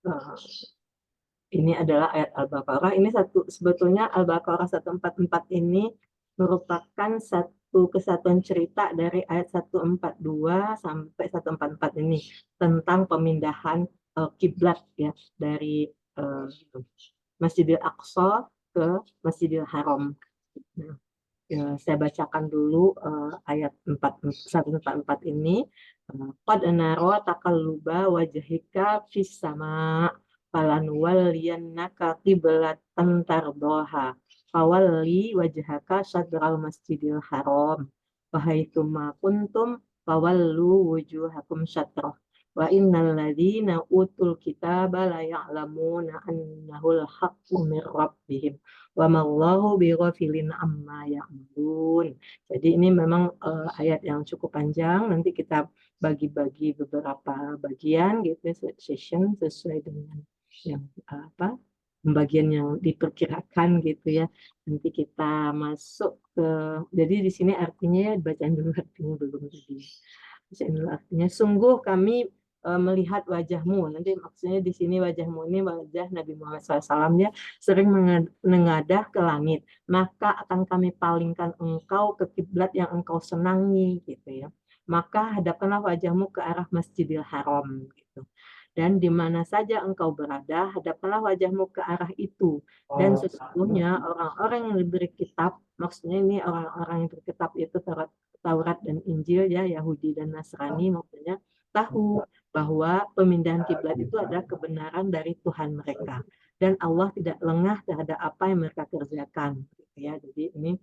eh, ini adalah ayat Al-Baqarah. Ini sebetulnya Al-Baqarah 144 ini merupakan satu kesatuan cerita dari ayat 142 sampai 144 ini tentang pemindahan kiblat ya dari uh, Masjidil Aqsa ke Masjidil Haram. Nah, ya, saya bacakan dulu ayat 144 ini. Qad nara taqalluba wajhika fis sama falanuwalliyannaka qiblatan tardaha fawalli wajhaka syadral masjidil haram wa haitsuma kuntum fawallu wujuhakum syatrah wa innal ladzina utul kitaba la ya'lamuna annahul haqqu mir rabbihim wa mallahu bighafilin amma ya'malun. Jadi ini memang ayat yang cukup panjang. Nanti kita bagi-bagi beberapa bagian gitu ya, session sesuai dengan yang apa pembagian yang diperkirakan gitu ya. Nanti kita masuk ke jadi di sini artinya ya bacaan dulu artinya belum tadi. Bacain dulu artinya sungguh kami melihat wajahmu. Nanti maksudnya di sini wajahmu ini wajah Nabi Muhammad SAW ya sering menengadah ke langit. Maka akan kami palingkan engkau ke kiblat yang engkau senangi gitu ya. Maka hadapkanlah wajahmu ke arah Masjidil Haram gitu. Dan di mana saja engkau berada, hadapkanlah wajahmu ke arah itu. Dan sesungguhnya orang-orang yang diberi kitab, maksudnya ini orang-orang yang berkitab itu Taurat dan Injil ya, Yahudi dan Nasrani maksudnya tahu bahwa pemindahan kiblat itu adalah kebenaran dari Tuhan mereka dan Allah tidak lengah terhadap apa yang mereka kerjakan gitu ya. Jadi ini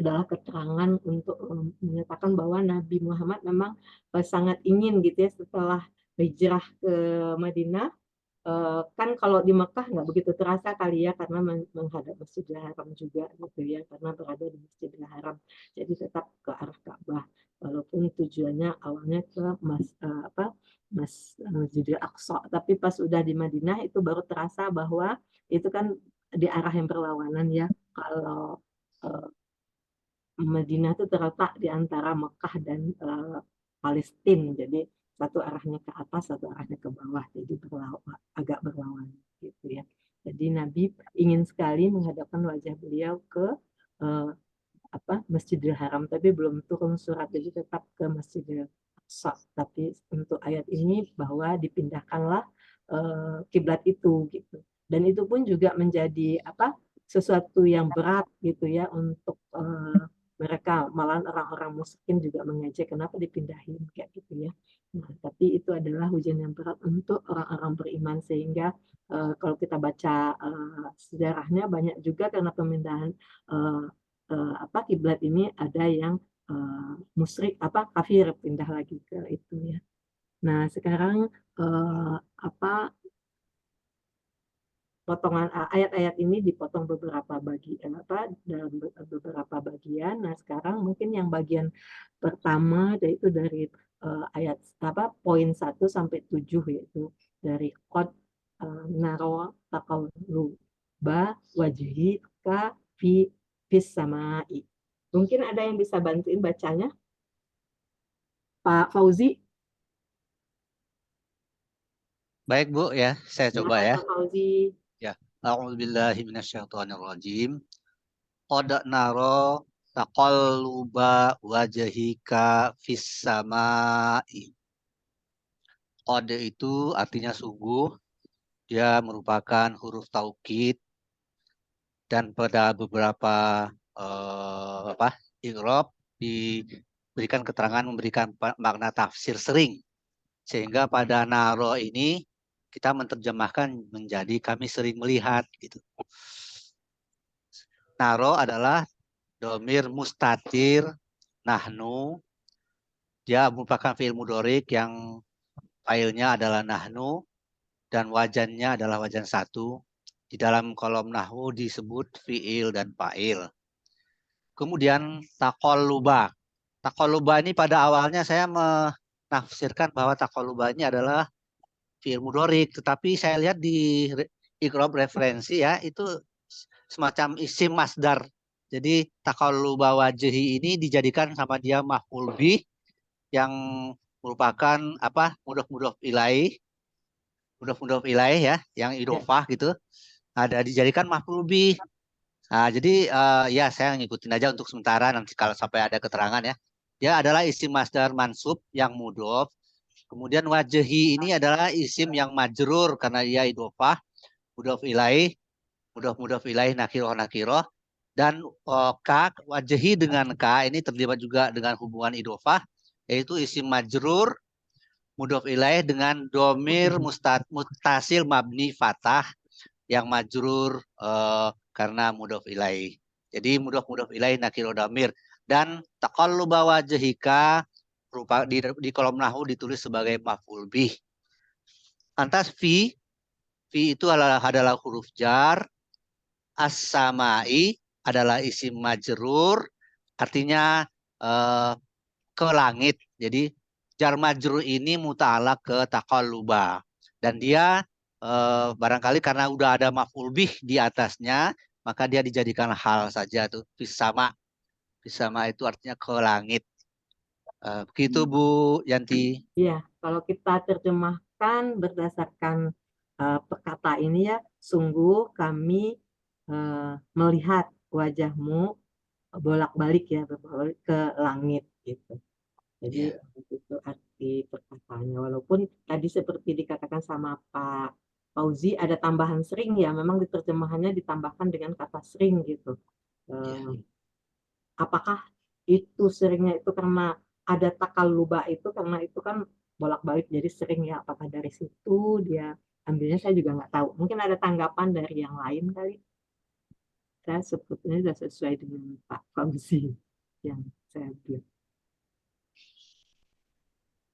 adalah keterangan untuk menyatakan bahwa Nabi Muhammad memang sangat ingin gitu ya setelah hijrah ke Madinah. Kan kalau di Mekah nggak begitu terasa kali ya karena menghadap Masjidil Haram juga gitu ya karena berada di Masjidil Haram jadi tetap ke arah Ka'bah walaupun tujuannya awalnya ke Masjidil Aqsa tapi pas udah di Madinah itu baru terasa bahwa itu kan di arah yang berlawanan ya kalau uh, Madinah itu terletak di antara Mekah dan Palestina. Jadi satu arahnya ke atas, satu arahnya ke bawah. Jadi agak berlawanan gitu ya. Jadi Nabi ingin sekali menghadapkan wajah beliau ke uh, Masjidil Haram, tapi belum turun surat, jadi tetap ke Masjidil Aqsa. Tapi untuk ayat ini bahwa dipindahkanlah kiblat itu gitu. Dan itu pun juga menjadi sesuatu yang berat gitu ya untuk mereka, malah orang-orang musyrikin juga mengejek kenapa dipindahin kayak gitu ya. Nah, tapi itu adalah hujan yang berat untuk orang-orang beriman sehingga kalau kita baca sejarahnya banyak juga karena pemindahan uh, kiblat ini ada yang musyrik kafir pindah lagi ke itu ya. Nah, sekarang uh, apa potongan ayat-ayat ini dipotong beberapa dalam beberapa bagian. Nah, sekarang mungkin yang bagian pertama yaitu dari ayat poin 1 sampai 7 yaitu dari qad naro taqalluba wajhika fi fis samai. Mungkin ada yang bisa bantuin bacanya, Pak Fauzi? Baik Bu ya, saya coba Silakan ya. Pak Fauzi. Ya. A'udzubillahi minasyaitonirrajim. Qad naro taqalluba wajhika fis samai. Qad itu artinya sungguh, dia merupakan huruf taukid dan pada beberapa i'rab diberikan keterangan memberikan makna tafsir sering. Sehingga pada naro ini kita menerjemahkan menjadi kami sering melihat gitu. Naro adalah domir mustatir nahnu. Dia merupakan fiil mudorik yang failnya adalah nahnu dan wajannya adalah wajan satu. Di dalam kolom nahwu disebut fiil dan fa'il. Kemudian takoluba. Takoluba ini pada awalnya saya menafsirkan bahwa takoluba ini adalah fiil mudorik, tetapi saya lihat di ikrob referensi ya itu semacam isim masdar. Jadi takoluba wajhi ini dijadikan sama dia maf'ul bih yang merupakan mudhof ilaih mudhof ilaih ya, yang idhofah gitu, ada dijadikan maf'ul bih. Nah, jadi ya saya ngikutin aja untuk sementara, nanti kalau sampai ada keterangan ya. Dia adalah isim masdar mansub yang mudhof. Kemudian wajhi ini adalah isim yang majrur karena dia idhofah, mudhof ilaih, mudhof ilaih nakiroh. Dan ka, wajhi dengan ka ini terlibat juga dengan hubungan idhofah, yaitu isim majrur mudhof ilaih dengan domir muttasil mabni fathah yang majrur karena mudhof ilaih. Jadi mudhof ilaih nakiro damir, dan taqalluba wajhika di kolom nahwu ditulis sebagai maf'ul bih. Lantas fi itu adalah huruf jar, as-samai adalah isim majrur, artinya ke langit. Jadi jar majrur ini muta'alaq ke taqalluba, dan dia barangkali karena udah ada maf'ul bih di atasnya, maka dia dijadikan hal saja tuh, fisama. Fisama itu artinya ke langit. Begitu Bu Yanti. Iya, kalau kita terjemahkan berdasarkan perkata ini ya, sungguh kami melihat wajahmu bolak-balik ya, bolak-balik ke langit gitu. Jadi itu arti perkataannya. Walaupun tadi seperti dikatakan sama Pak Fauzi ada tambahan sering ya, memang di terjemahannya ditambahkan dengan kata sering gitu. Apakah itu seringnya itu karena ada takalluba itu, karena itu kan bolak-balik jadi sering ya, apakah dari situ dia ambilnya, saya juga nggak tahu. Mungkin ada tanggapan dari yang lain kali. Saya sebetulnya sudah sesuai dengan Pak Fauzi yang saya bilang.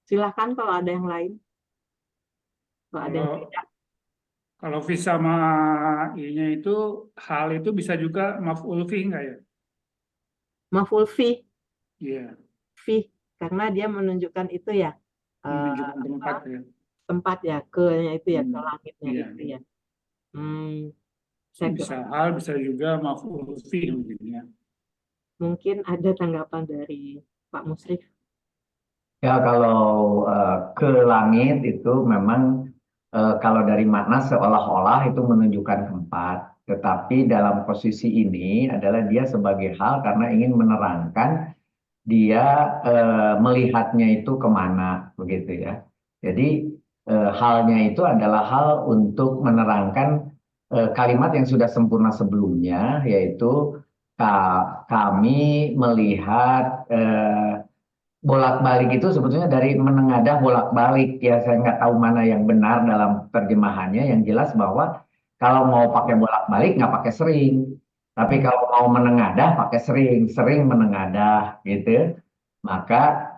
Silahkan kalau ada yang lain. Kalau ada yang tidak. Kalau fi sama i-nya itu hal itu bisa juga maf'ul fi enggak ya? Maf'ul fi, Iya, karena dia menunjukkan itu ya, menunjukkan tempat ya. tempat ya, ke-nya itu ya, ke langitnya Iya. itu ya. Saya Bisa hal, bisa juga maf'ul fi mungkin ya. mungkin ada tanggapan dari Pak Musrif. Ya, kalau ke langit itu memang kalau dari makna seolah-olah itu menunjukkan tempat, tetapi dalam posisi ini adalah dia sebagai hal karena ingin menerangkan dia melihatnya itu kemana, begitu ya. Jadi halnya itu adalah hal untuk menerangkan kalimat yang sudah sempurna sebelumnya, yaitu kami melihat bolak-balik itu sebetulnya dari menengadah bolak-balik ya, saya nggak tahu mana yang benar dalam terjemahannya. Yang jelas bahwa kalau mau pakai bolak-balik nggak pakai sering, tapi kalau mau menengadah pakai sering menengadah gitu. Maka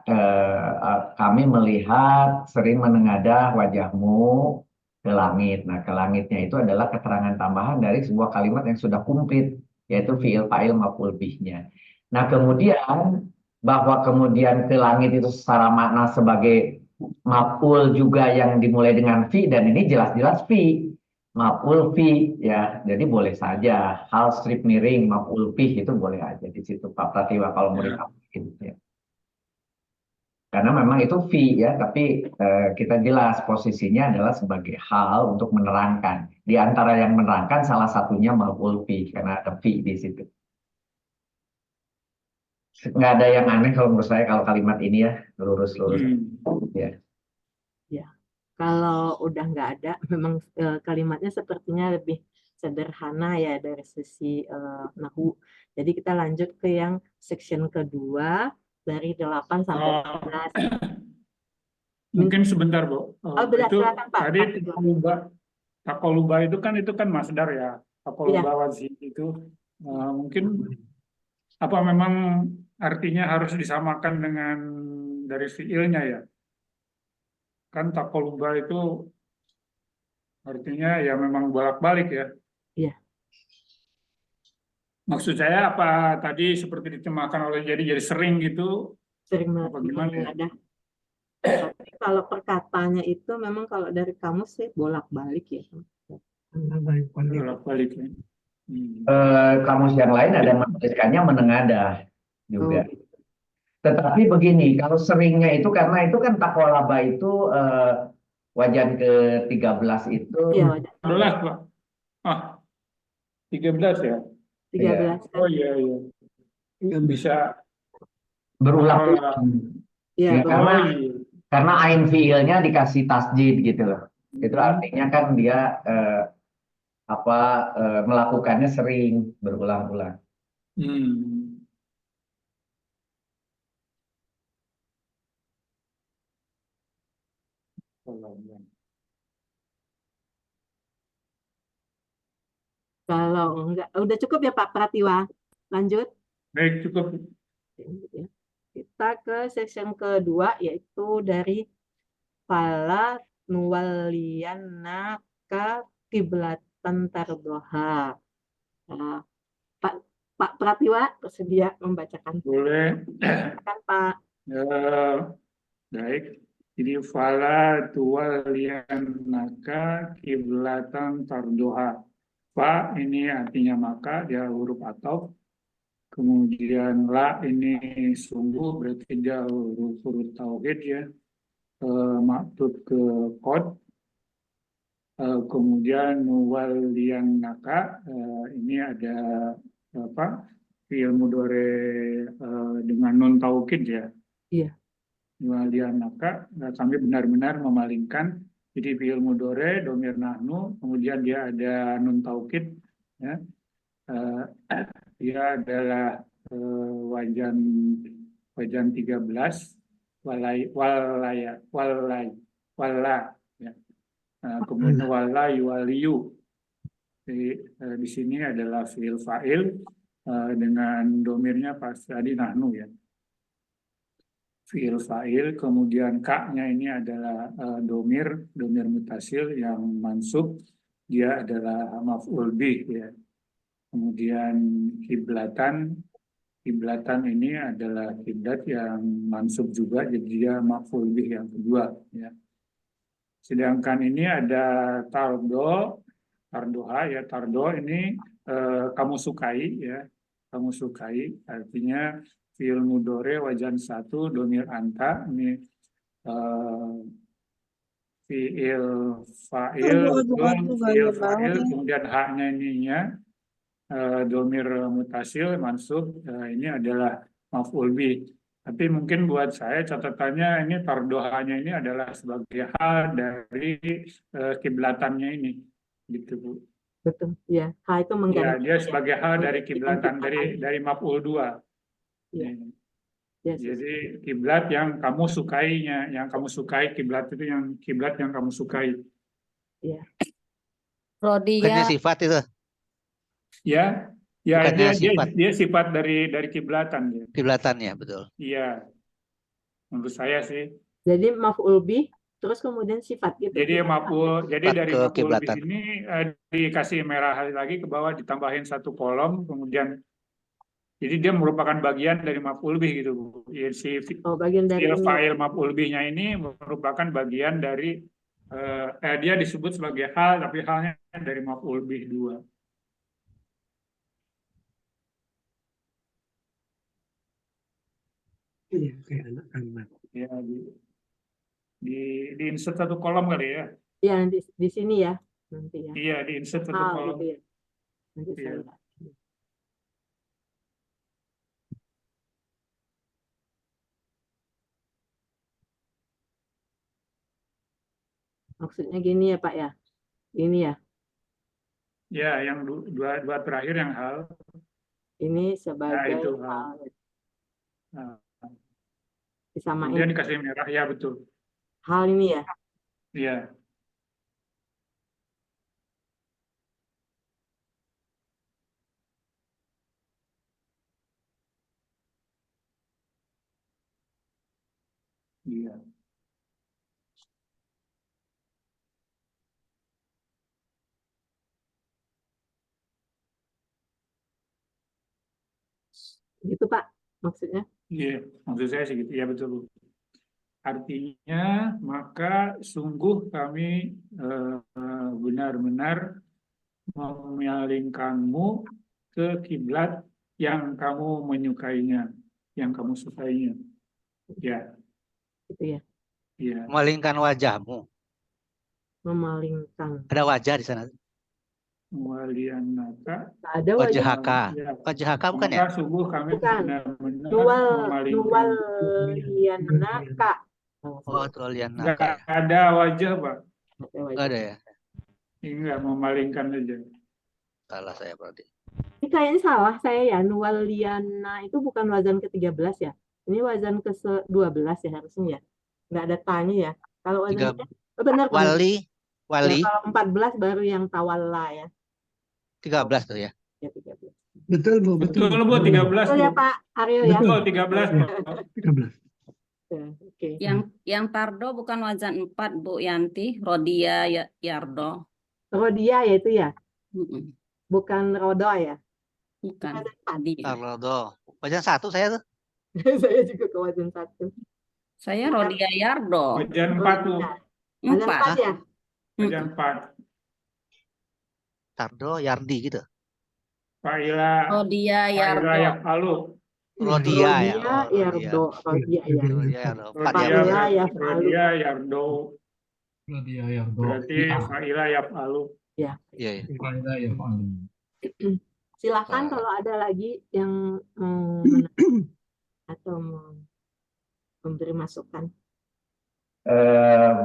kami melihat sering menengadah wajahmu ke langit. Nah, ke langitnya itu adalah keterangan tambahan dari sebuah kalimat yang sudah komplit, yaitu fiil fa'il maf'ul bihnya. Nah, kemudian bahwa kemudian ke langit itu secara makna sebagai maf'ul juga yang dimulai dengan fi, dan ini jelas-jelas fi, maf'ul fi ya. Jadi boleh saja hal strip miring maf'ul fi itu boleh aja di situ Pak Pratiwa kalau mau dikatakan ya. Karena memang itu fi ya, tapi kita jelas posisinya adalah sebagai hal untuk menerangkan. Di antara yang menerangkan salah satunya maf'ul fi karena ada fi di situ. Nggak ada yang aneh kalau menurut saya kalau kalimat ini ya, lurus-lurus. Ya. Ya, kalau udah nggak ada, memang kalimatnya sepertinya lebih sederhana ya dari sisi nahwu. Jadi kita lanjut ke yang section kedua dari 8 sampai 14. Mungkin sebentar, Bu. Benar, Itu silakan, Pak. tadi takoluba itu kan masdar ya. Takoluba wajib itu mungkin apa memang artinya harus disamakan dengan dari fiilnya ya? Kan takoluba itu artinya ya memang bolak-balik ya. Iya. Maksud saya apa tadi seperti diterjemahkan oleh jadi sering gitu? Sering gimana ya? Tapi kalau perkataannya itu memang kalau dari kamu sih bolak-balik ya. Bolak-balik ya. Kamus yang lain ada menuliskannya menengadah juga. Tetapi begini, kalau seringnya itu karena itu kan takolaba itu wajan ke-13 itu Iya, wajan 12, Pak. Ah, 13 ya. 13 kan. Oh iya, iya. Bisa. berulang-ulang. Iya, Ya, Oh berulang. iya. karena ain fiilnya dikasih tasjid gitu loh. Itu Hmm. artinya kan dia melakukannya sering berulang-ulang. Hmm. Kalau enggak, udah cukup ya Pak Pratiwa. Lanjut. Baik, cukup. Ya. Kita ke section kedua, yaitu dari fala nuwalliyannaka kiblatan tardoha. Nah, Pak Pak Pratiwa bersedia membacakan. Boleh. Kan Pak. Baik. Jadi fala tuwalliyannaka kiblatan tardoha. Fa ini artinya maka, dia huruf ataf. Kemudian la ini sungguh, berarti dia huruf tauhid ya. Maktub ke kod. Kemudian nuwalliyannaka, ini ada apa? Fi'il mudhari dengan nun taukid ya. Iya. Nuwalliyannaka, kami benar-benar memalingkan. Jadi fi'il mudhari domir nahnu, kemudian dia ada nun taukid ya. Dia adalah wajan 13, wala ya. Kemudian wala yuwaliyu. Di sini adalah fi'il fa'il dengan domirnya pas tadi nahnu ya. Fi'il fa'il, kemudian ka-nya ini adalah domir mutasil yang mansub, dia adalah maf'ul bih ya. Kemudian kiblatan ini adalah kiblat yang mansub juga, jadi dia maf'ul bih yang kedua ya. Sedangkan ini ada tardoha ya, tardo ini kamu sukai ya, kamu sukai, artinya fi'il mudhari wajan 1 domir anta, ini fi'il fa'il, fi'il fa'il, kemudian haknya ininya domir mutasil mansub, ini adalah maf'ul bih. Tapi mungkin buat saya catatannya ini tardohanya ini adalah sebagai hal dari kiblatannya ini, gitu Bu. Betul. Ya, ha itu Ya, mengganti. dia sebagai hal dari kiblatan, Mengganti dari maf'ul 2. Iya. Yes. Jadi kiblat yang kamu sukainya, yang kamu sukai, kiblat itu yang kiblat yang kamu sukai. Iya. Bukannya Rodia, sifat itu, Ya, ya bukannya sifat dia sifat dari kiblatan ya. kiblatannya, betul. Iya, menurut saya sih. Jadi maf'ul bih terus kemudian sifat gitu. Jadi Sifat dari ke maf'ul bih kiblatan. ini dikasih merah lagi ke bawah, ditambahin satu kolom, kemudian jadi dia merupakan bagian dari maf'ul bih gitu Bu. Ya, bagian dari ini. file maf'ul bihnya ini merupakan bagian dari dia disebut sebagai hal, tapi halnya dari maf'ul bih 2. Iya, kayak anak kalimat. Ya, di insert satu kolom kali ya. Iya, di sini ya nanti ya. Iya, di insert satu kolom. Gitu ya. Nanti Iya. saya. Maksudnya gini ya Pak ya. Ini ya. Ya, yang dua terakhir yang hal. Ini sebagai itu hal. Nah, Disamain. kemudian dikasih merah, ya betul. Hal ini ya. Iya. Iya. Gitu Pak maksudnya. Iya, maksud saya sih gitu. Ya betul. Artinya, maka sungguh kami benar-benar memalingkanmu ke kiblat yang kamu menyukainya, yang kamu sukainya. Ya. Gitu ya. Iya. Memalingkan wajahmu. memalingkan. Ada wajah di sana. Walianaka. Tak ada wajah. Wajahaka. Ya. Wajahaka bukan ya? Maka sungguh kami Bukan. benar-benar memalingkan. Nuwaliyanaka. Oh, tulian Nggak naka ya. ada wajah, Pak. Ada Enggak wajah. ada ya. Enggak, memalingkan aja. Salah saya berarti. Ini kayaknya salah saya ya. Nuwaliyana itu bukan wazan ke-13 ya. Ini wazan ke-12 ya harusnya ya. Nggak ada tanya ya. Kalau wazan benar. Wali. Ya, kalau 14 baru yang tawalla ya. 13 tuh ya. Ya 13. Betul, Bu. Betul, Bu, 13, Betul ya Bu. Pak Aryo ya. Betul, 13, Pak. 13. Ya, oke. Yang tardo bukan wazan 4, Bu Yanti. Rodia Yardo. Rodia ya itu ya. Mm-mm. Bukan rodo ya. Bukan. Wazan 4. Rodia. Arlodo. Wajan 1 saya tuh. Saya juga ke wazan 1. Saya Rodia Yardo. Wajan 4, Bu. Wazan 4 ya. Wajan 4. Tardo Yardi gitu. Faila. Rodia Faila Yardo. Yafalu. Rodia ya. Rodia Yardo. Rodia ya. Rodia Yardo. 4 ya. Faila Yafalu. Rodia Yardo. Rodia Yardo. Berarti Faila Yafalu. Iya, iya. Faida Yafalu. Silakan kalau ada lagi yang mau menanya atau mau memberi masukan.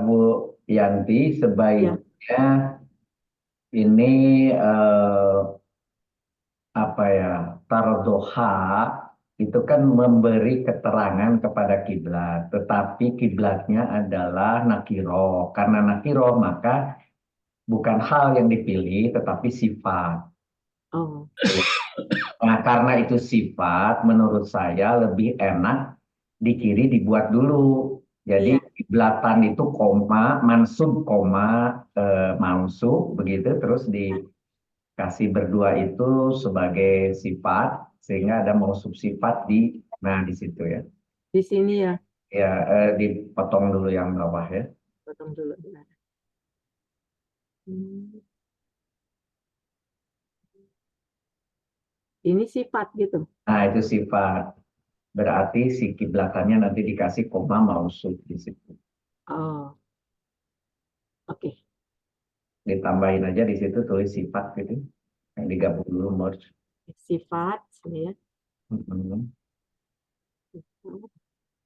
Bu Yanti, sebaiknya ini apa ya, tardoha itu kan memberi keterangan kepada kiblat, tetapi kiblatnya adalah nakiro. Karena nakiro maka bukan hal yang dipilih, tetapi sifat. Oh, Nah, karena itu sifat, menurut saya lebih enak di kiri dibuat dulu. Jadi kiblatan itu koma, mansub koma, mansub begitu, terus dikasih berdua itu sebagai sifat, sehingga ada mausub sifat di situ ya. di sini ya. Ya, dipotong dulu yang bawah ya. Potong dulu. Benar. Ini sifat gitu. Nah, itu sifat. Berarti si kiblatannya nanti dikasih koma mausub di situ. Oh, oke. Ditambahin aja di situ tulis sifat gitu. Yang digabung dulu merge. Sifat sini ya. Mhm.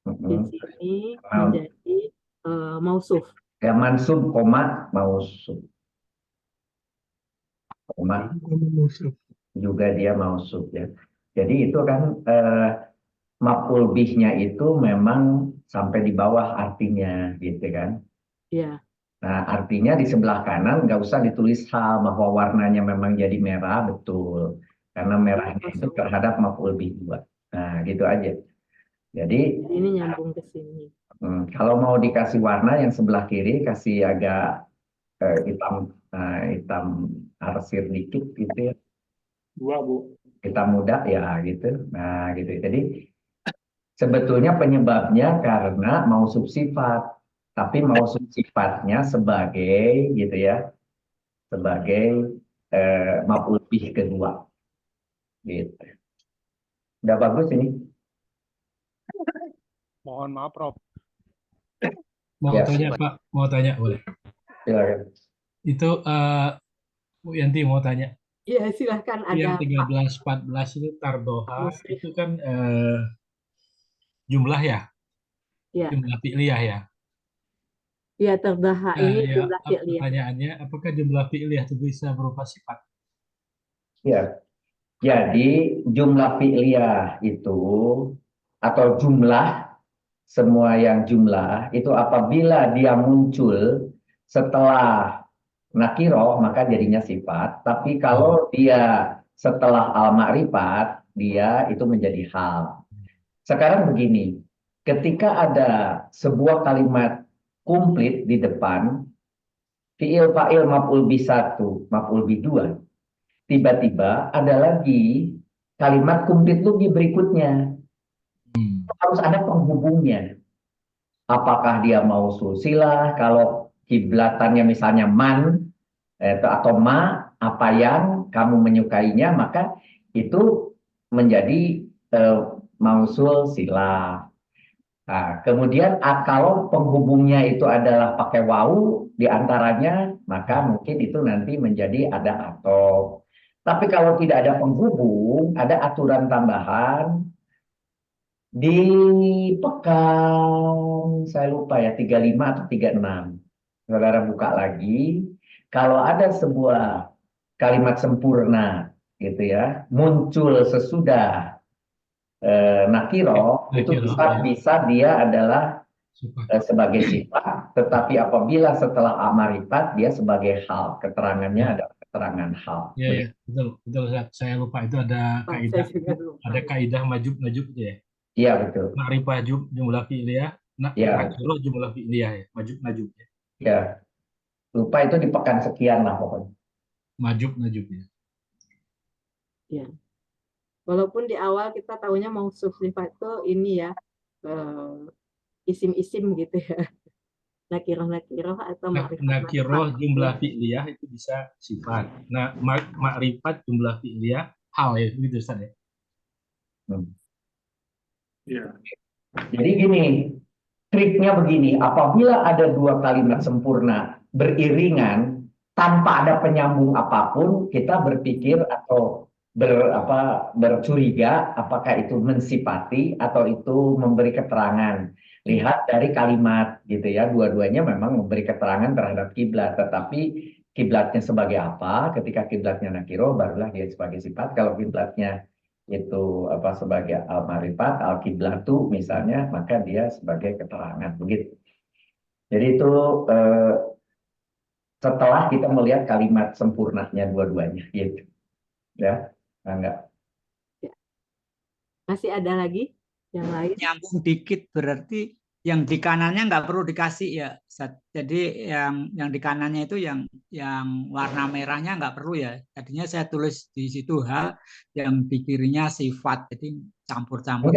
Di sini menjadi mausuf. Ya, mansub koma mausub. Koma juga dia mausub ya. Jadi itu kan maf'ul bihnya itu memang sampai di bawah artinya gitu kan. Iya. Nah, artinya di sebelah kanan nggak usah ditulis hal bahwa warnanya memang jadi merah, betul. Karena merahnya itu terhadap maf'ul bih 2. Nah, gitu aja. Jadi Ini nyambung ke sini. kalau mau dikasih warna yang sebelah kiri kasih agak hitam arsir dikit gitu ya. 2, Bu. Hitam muda ya gitu. Nah, gitu. Jadi sebetulnya penyebabnya karena mausub sifat. Tapi mausub sifatnya sebagai gitu ya. Sebagai maf'ul bih kedua. Gitu. Udah bagus ini? Mohon maaf, Prof. Mau Ya. tanya, Pak? Mau tanya, boleh? Silakan. Itu Bu Yanti mau tanya. Iya, silahkan Yang ada 13-14 itu tardoha, Musrif. itu kan jumlah ya? Iya. Jumlah fi'liyah ya? Iya, terdaha Nah, ini ya, jumlah fi'liyah. pertanyaannya, apakah jumlah fi'liyah itu bisa berupa sifat? Ya. Jadi jumlah fi'liyah itu atau jumlah semua yang jumlah itu apabila dia muncul setelah nakiro maka jadinya sifat. Tapi kalau dia setelah al-ma'rifat dia itu menjadi hal. Sekarang begini, ketika ada sebuah kalimat komplit di depan fi'il fa'il maf'ul bi 1, maf'ul bi 2, tiba-tiba ada lagi kalimat komplit lagi berikutnya. Harus ada penghubungnya. Apakah dia mausul silah, kalau kiblatannya misalnya man atau ma, apa yang kamu menyukainya, maka itu menjadi mausul silah. Nah, kemudian kalau penghubungnya itu adalah pakai wau, di antaranya, maka mungkin itu nanti menjadi ada atau. Tapi kalau tidak ada penghubung, ada aturan tambahan di pekan, saya lupa ya, 35 atau 36. Saudara buka lagi, kalau ada sebuah kalimat sempurna gitu ya, muncul sesudah nakiro, itu Nakiro, bisa dia adalah sifat. sebagai sifat, tetapi apabila setelah amarifat dia sebagai hal, keterangannya Ya, adalah keterangan hal. ya, ya, betul, betul. Saya lupa itu ada Pak, kaidah, saya juga lupa. ada kaidah majub najub itu ya. Iya betul. Ma'rifah jumlah fi'liyah, Ya, nakiro jumlah fi'liyah ya, majub najub ya. ya. Lupa itu di pekan sekian lah pokoknya. Majub najub ya. Ya. Walaupun di awal kita tahunya mau sifat itu ini ya, isim-isim gitu ya. Nakiroh atau Nakiroh makrifat. jumlah fi'liyah itu bisa sifat. Nah, makrifat jumlah fi'liyah hal ya, gitu Ustaz ya. Ya. Jadi gini, triknya begini, apabila ada dua kalimat sempurna beriringan tanpa ada penyambung apapun, kita berpikir atau bercuriga apakah itu mensifati atau itu memberi keterangan. Lihat dari kalimat gitu ya, dua-duanya memang memberi keterangan terhadap kiblat, tetapi kiblatnya sebagai apa? Ketika kiblatnya nakiro barulah dia sebagai sifat. Kalau kiblatnya itu apa sebagai al-marifat, al-kiblatu misalnya, maka dia sebagai keterangan begitu. Jadi itu setelah kita melihat kalimat sempurnanya dua-duanya gitu. Ya, enggak. Masih ada lagi yang lain? Nyambung dikit berarti yang di kanannya nggak perlu dikasih ya, Ustaz. Jadi yang di kanannya itu yang warna merahnya nggak perlu ya. Tadinya saya tulis di situ hal, yang di kirinya sifat. Jadi campur-campur.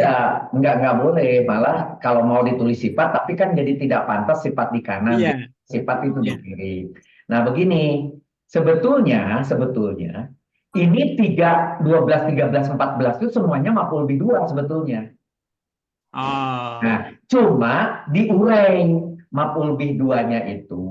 Enggak boleh. Malah kalau mau ditulis sifat, tapi kan jadi tidak pantas sifat di kanan, Iya. sifat itu di kiri. Nah begini, sebetulnya ini 3, 12, 13, 14 itu semuanya maf'ul bi 2 sebetulnya. Oh. Nah, cuma diurai maf'ul bih 2-nya itu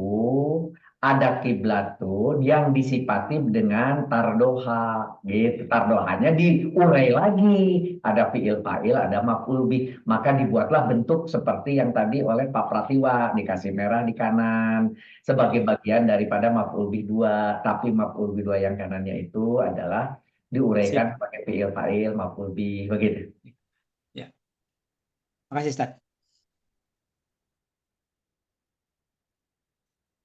ada kiblatun yang disifati dengan tardoha gitu. Tardohanya diurai lagi, ada fi'il fa'il, ada maf'ul bih, maka dibuatlah bentuk seperti yang tadi oleh Pak Pratiwa, dikasih merah di kanan sebagai bagian daripada maf'ul bih 2, tapi maf'ul bih 2 yang kanannya itu adalah diuraikan sebagai fi'il fa'il, maf'ul bih begitu. Makasih, Ustaz.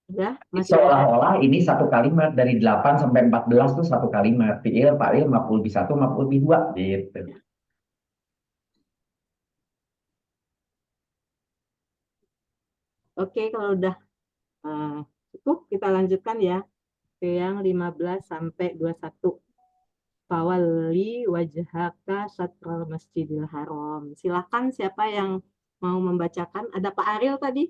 Ya, masih ada. Seolah-olah ini satu kalimat dari 8 sampai 14 itu satu kalimat. Fi'il, fa'il, maf'ul bi 1, maf'ul bi 2 gitu. Oke, kalau udah cukup kita lanjutkan ya ke yang 15 sampai 21. Fawalli wajhaka syatral masjidil haram. Silakan siapa yang mau membacakan? Ada Pak Ariel tadi?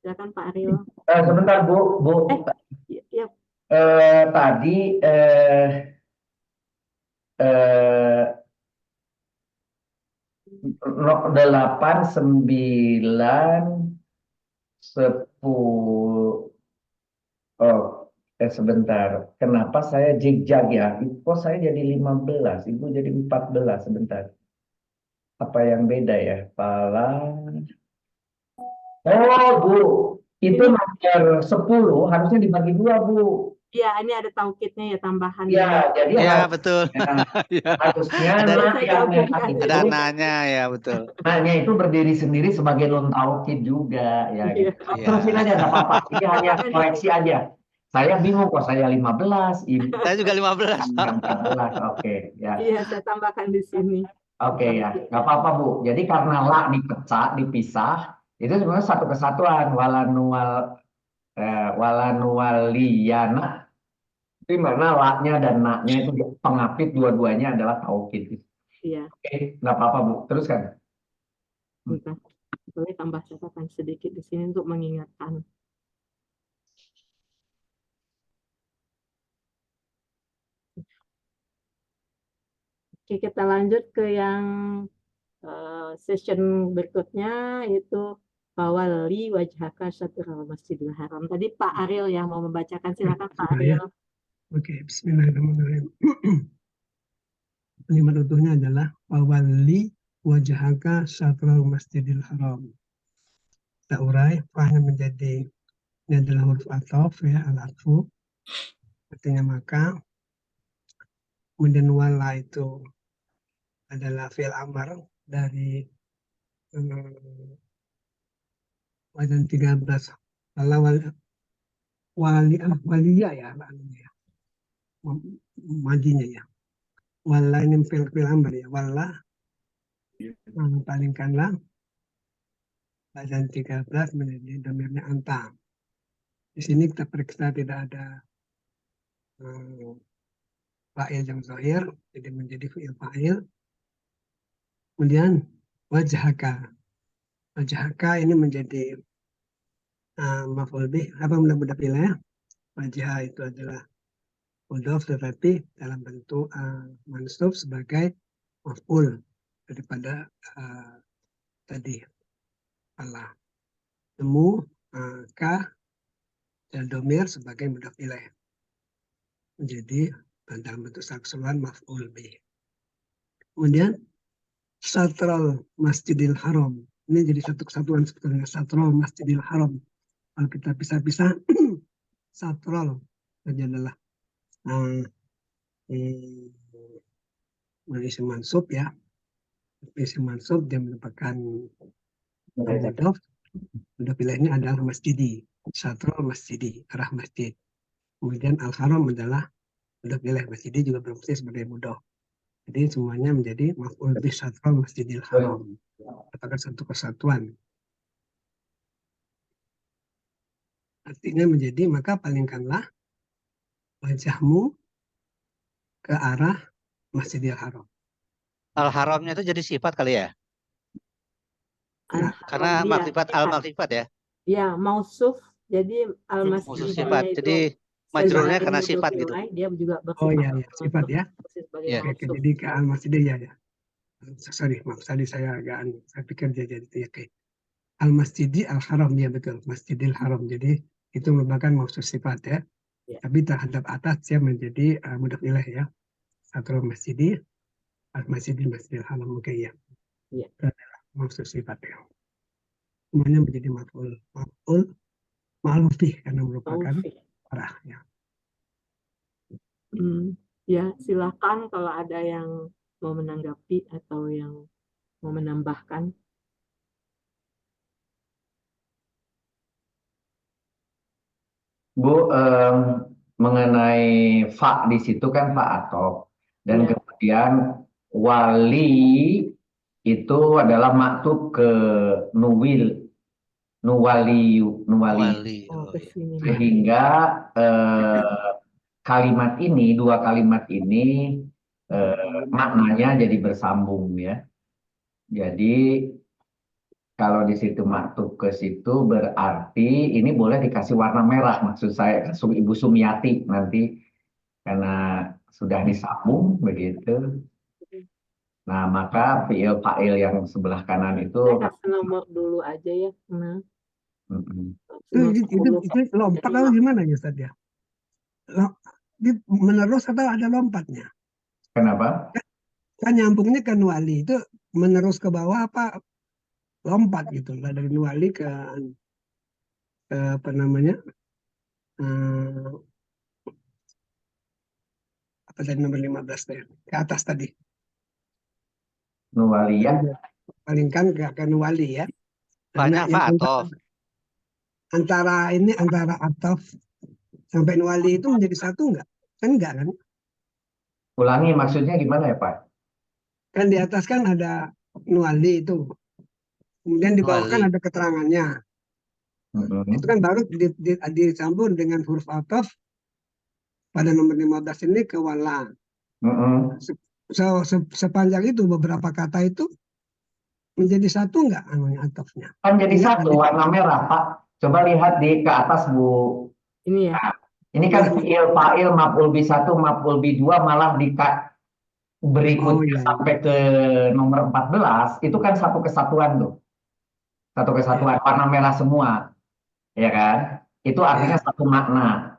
Silakan Pak Ariel. Sebentar Bu. Ya. Tadi 8, 9, 10. Sebentar. Kenapa saya jig-jag ya? Kok saya jadi 15? Ibu jadi 14 sebentar. Apa yang beda ya? Oh, Bu. Itu nomor 10 harusnya dibagi 2, Bu. Iya, ini ada taukidnya ya, tambahan. Iya, jadi Ya, betul. harusnya ada nanya ya, betul. Nah-nya itu berdiri sendiri sebagai nun taukid juga ya. Gitu. Terusin aja nggak apa-apa. Ini hanya koreksi aja. Saya bingung kok saya 15, Ibu. Saya juga 15. 14. Oke, ya. Iya, saya tambahkan di sini. Oke ya, nggak apa-apa Bu. Jadi karena la dipisah, itu sebenarnya satu kesatuan. Walanuwaliyana. Di mana la-nya dan na-nya itu pengapit dua-duanya adalah taukid. Iya. Oke, nggak apa-apa Bu. Teruskan. Bentar. Boleh tambah catatan sedikit di sini untuk mengingatkan. Oke, kita lanjut ke yang session berikutnya, yaitu fawalli wajhaka syatral masjidil haram. Tadi Pak Ariel yang mau membacakan, silakan Pak sudah ya. Ariel. Oke, bismillahirrahmanirrahim. Kalimat utuhnya adalah fawalli wajhaka syatral masjidil haram. Kita urai, fahnya menjadi, ini adalah huruf ataf ya, al-atfu. Artinya maka. Kemudian wala itu adalah fi'il amar dari wazan 13. Waliya ya, majinya ya. Wala ini fi'il amar ya. Wala, palingkanlah. Wazan 13 menjadi domirnya anta. Di sini kita periksa tidak ada fa'il yang zahir, jadi menjadi fi'il fa'il. Kemudian wajhaka. Wajhaka ini menjadi maf'ul bih, apa mudah-mudah pilih. Wajah itu adalah mudhof tetapi dalam bentuk mansub sebagai maf'ul daripada tadi Allah. Temu ka dan domir sebagai mudhof ilaih. Menjadi dalam bentuk keseluruhan maf'ul bih. Kemudian Satral Masjidil Haram. Ini jadi satu kesatuan sebetulnya, Satral Masjidil Haram. Kalau kita pisah-pisah, Satral saja adalah isim mansub ya. Isim mansub dia merupakan mudhof. Mudhof ilaihnya adalah masjidi. Satral Masjidi, arah masjid. Kemudian Al-Haram adalah mudhof ilaih, masjidi juga berfungsi sebagai mudhof. Jadi semuanya menjadi maf'ul bih Satral Masjidil Haram. Apakah satu kesatuan? Artinya menjadi, maka palingkanlah wajahmu ke arah Masjidil Haram. Al-Haramnya itu jadi sifat kali ya? Karena makrifat al-makrifat ya? Ya, mausuf. Jadi al-masjid sifat. itu Jadi majrurnya karena sifat gitu. Dia juga bersifat. Oh iya, sifat ya. Ya. Oke, jadi ke al-masjid ya. Sorry, maaf tadi saya agak saya pikir dia jadi itu ya. Oke. Al-masjidi al-haram ya betul, Masjidil Haram. Jadi itu merupakan maksud sifat ya. Tapi terhadap atas dia menjadi mudhof ilaih ya. Satral Masjidi al-masjidil masjidil haram, oke ya. Itu adalah maksud sifat ya. Semuanya menjadi maf'ul ma'luf bih karena merupakan arah ya. Ya, silakan kalau ada yang mau menanggapi atau yang mau menambahkan. Bu, mengenai fa di situ kan fa atop dan kemudian wali itu adalah maktub ke nuwali. Sehingga kalimat ini, dua kalimat ini maknanya jadi bersambung ya. Jadi kalau di situ maktub ke situ berarti ini boleh dikasih warna merah, maksud saya Ibu Sumiati nanti karena sudah disambung begitu. Nah, maka fi'il fa'il yang sebelah kanan itu Saya kasih nomor dulu aja ya. Nah. Itu lompat atau gimana ya Ustaz ya? Menerus atau ada lompatnya? Kenapa? Kan nyambungnya ke nuwali itu menerus ke bawah apa lompat gitu lah dari nuwali ke apa namanya apa tadi nomor 15 ya ke atas tadi nuwali ya palingkan ke nuwali ya banyak ataf antara ataf sampai nuwali itu menjadi satu enggak kan ulangi maksudnya gimana ya Pak? Kan di atas kan ada nuwali itu. Kemudian di bawah kan ada keterangannya. Itu kan baru disambung dengan huruf ataf pada nomor 15 ini ke wala. Sepanjang itu beberapa kata itu menjadi satu enggak atafnya? Kan jadi satu warna merah Pak. Coba lihat di ke atas Bu. Ini ya. Nah, ini kan fi'il fa'il maf'ul bi 1 maf'ul bi 2 malah berikutnya sampai ke nomor 14 itu kan satu kesatuan tuh. satu kesatuan, warna merah semua, ya kan? Itu artinya satu makna.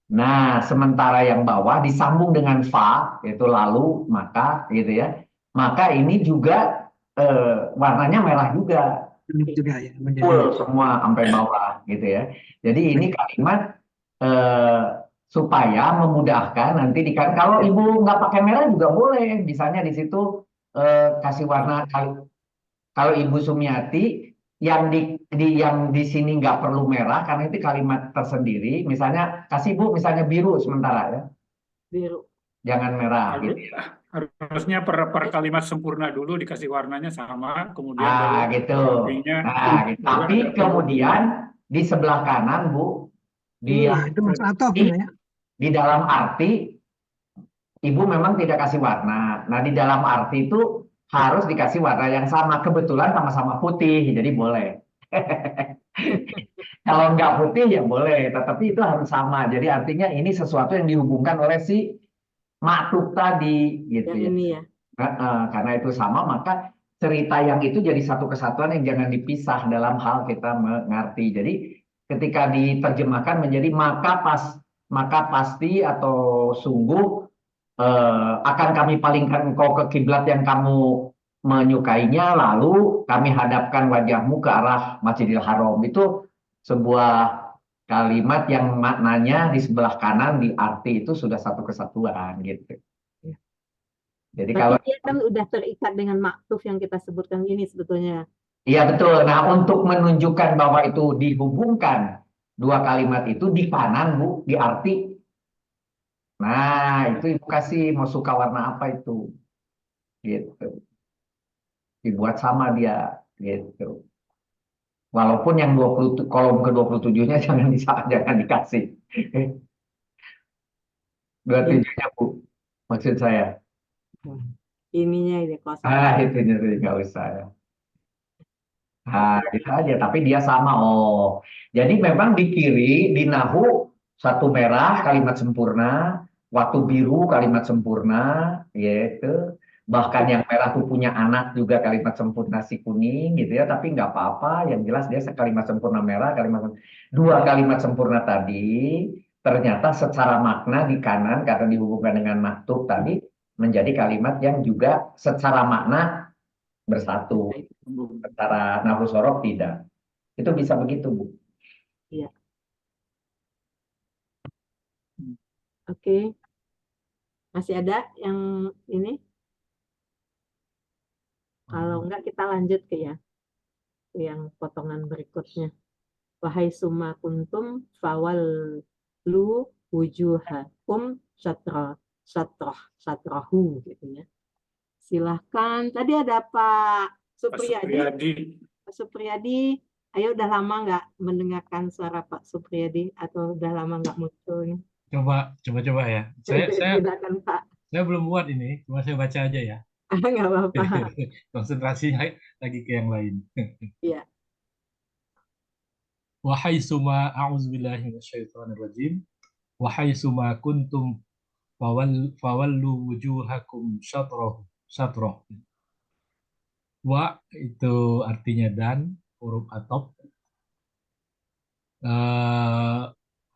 Nah, sementara yang bawah disambung dengan fa, itu lalu, maka, gitu ya. Maka ini juga warnanya merah juga. juga ya menjadi Full semua sampai bawah, gitu ya. Jadi ini kalimat supaya memudahkan nanti kalau ibu nggak pakai merah juga boleh. Misalnya di situ kasih warna kalau Ibu Sumiati yang di sini nggak perlu merah karena itu kalimat tersendiri. Misalnya kasih Bu misalnya biru sementara ya, Biru. jangan merah gitu. Harusnya per kalimat sempurna dulu dikasih warnanya sama, kemudian baru Gitu. sampingnya. Gitu. Tapi kemudian di sebelah kanan Bu, Nah, itu masuk atof ya. di dalam arti Ibu memang tidak kasih warna. Nah, di dalam arti itu harus dikasih warna yang sama. Kebetulan sama-sama putih, jadi boleh. Kalau nggak putih ya boleh, tetapi itu harus sama. Jadi artinya ini sesuatu yang dihubungkan oleh si maktub tadi, gitu Yang ya. ini ya. Karena itu sama, maka cerita yang itu jadi satu kesatuan yang jangan dipisah dalam hal kita mengerti. Jadi ketika diterjemahkan menjadi maka pasti atau sungguh akan kami palingkan engkau ke kiblat yang kamu menyukainya, lalu kami hadapkan wajahmu ke arah Masjidil Haram. Itu sebuah kalimat yang maknanya di sebelah kanan di arti itu sudah satu kesatuan gitu. Jadi kalau Berarti dia kan udah terikat dengan maktuf yang kita sebutkan ini sebetulnya. iya betul. Nah, untuk menunjukkan bahwa itu dihubungkan dua kalimat itu di kanan Bu, di arti. Nah, itu Ibu kasih mau suka warna apa itu. Gitu. Dibuat sama dia gitu. Walaupun yang 20 kolom ke-27-nya jangan dikasih. 27-nya Bu, maksud saya. Ininya ini kosong. Itu jadi nggak usah ya. Nah, gitu aja. Tapi dia sama. Oh, jadi memang di kiri di nahu satu merah kalimat sempurna, waktu biru kalimat sempurna, gitu. Bahkan yang merah tuh punya anak juga kalimat sempurna si kuning, gitu ya. Tapi nggak apa-apa. Yang jelas dia kalimat sempurna merah, dua kalimat sempurna tadi ternyata secara makna di kanan karena dihubungkan dengan maktub tadi menjadi kalimat yang juga secara makna bersatu. Secara nafsu sorok tidak. Itu bisa begitu, Bu. Iya. Oke. Masih ada yang ini? Kalau enggak kita lanjut ke yang potongan berikutnya. Wahai summa kuntum fawallu wujuhakum satrahu gitu ya. Silahkan. Tadi ada Pak Supriyadi. Pak Supriyadi, ayo udah lama nggak mendengarkan suara Pak Supriyadi atau udah lama nggak muncul nih? Coba ya. Silakan Pak. Saya belum buat ini, cuma saya baca aja ya. Nggak apa-apa. Konsentrasinya lagi ke yang lain. Iya. Wahai suma a'udzubillahi minasyaitonirrajim. Wahai suma kuntum fawallu wujuhakum syatrah. Wa itu artinya dan, huruf atop.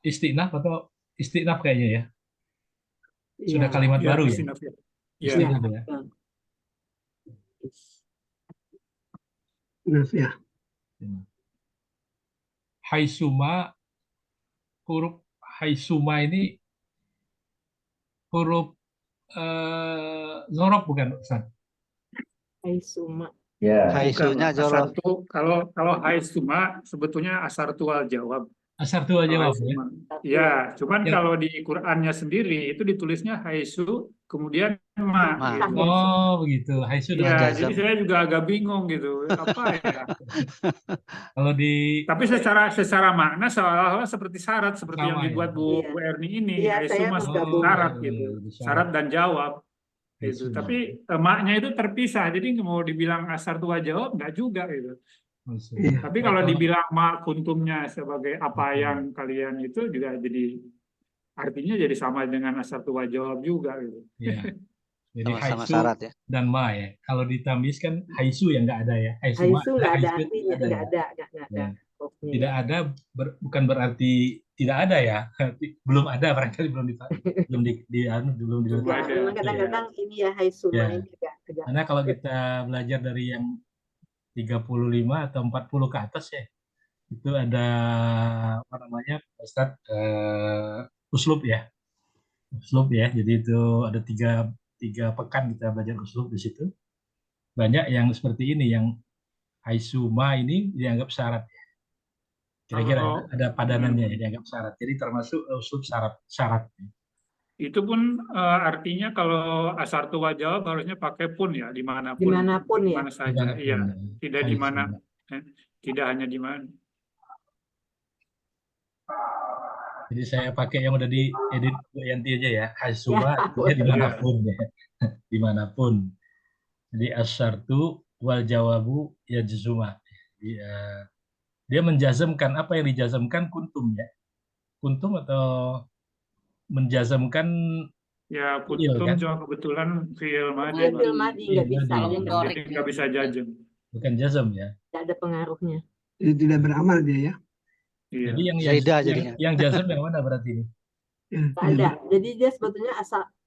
Istinaf atau istinaf kayaknya ya. Sudah kalimat baru ya. Istinaf ya. Ya. Haisuma, huruf haisuma ini huruf zorof bukan Ustaz? Haisuma. Ya. Haisunya jorok. Kalau haisuma sebetulnya asartu wal jawab. Asartu wal jawab ya. Ya, cuman kalau di Qur'annya sendiri itu ditulisnya haisu kemudian ma. Gitu. Oh begitu. Haisu ya, jadi saya juga agak bingung gitu. Apa ya? Kalau di tapi secara makna seolah-olah seperti syarat seperti yang dibuat Bu Erni ini. Haisu mas syarat gitu. Syarat dan jawab. Gitu. Tapi maknya itu terpisah. Jadi mau dibilang asar tua jawab nggak juga gitu. Tapi kalau dibilang mak kuntumnya sebagai apa yang kalian itu juga jadi artinya jadi sama dengan asar tua jawab juga gitu. Ya. Jadi sama-sama haisu syarat ya. dan ma ya. Kalau ditambis kan haisu yang nggak ada ya. Haisu ma Haisu nggak ada haisu artinya, ada nggak ya. ada, nggak ada. Ya. Hurufnya Tidak ya. ada bukan berarti tidak ada ya. Belum ada barangkali belum belum Belum Ya, ada. memang kadang-kadang ini ya haisu ma Ya. ini agak Karena kalau kita belajar dari yang 35 atau 40 ke atas ya, itu ada apa namanya, Ustaz, uslub ya. Uslub ya. Jadi itu ada tiga pekan kita belajar uslub di situ. Banyak yang seperti ini, yang haisuma ini dianggap syarat ya. Kira-kira ada padanannya ya, dianggap syarat. Jadi termasuk uslub syarat. Itu pun artinya kalau asartu wa jawab harusnya pakai pun ya, dimanapun. Dimanapun ya. Mana saja, iya. Tidak di mana, tidak hanya di mana. Jadi saya pakai yang udah diedit Bu Yanti aja ya. Haisuma ya, dimanapun ya. Dimanapun. Jadi asyartu wal jawabu ya jazuma. Dia menjazamkan, apa yang dijazamkan kuntum ya. Kuntum atau menjazamkan ya fi'il kuntum kan? cuma kebetulan fi'il madi. Fi'il madi nggak bisa. Jadi nggak bisa jazam. Bukan jazam ya. Tidak ada pengaruhnya. Jadi tidak beramal dia ya. Iya. Jadi yang jazam yang mana berarti ini? Nggak ada. Jadi dia sebetulnya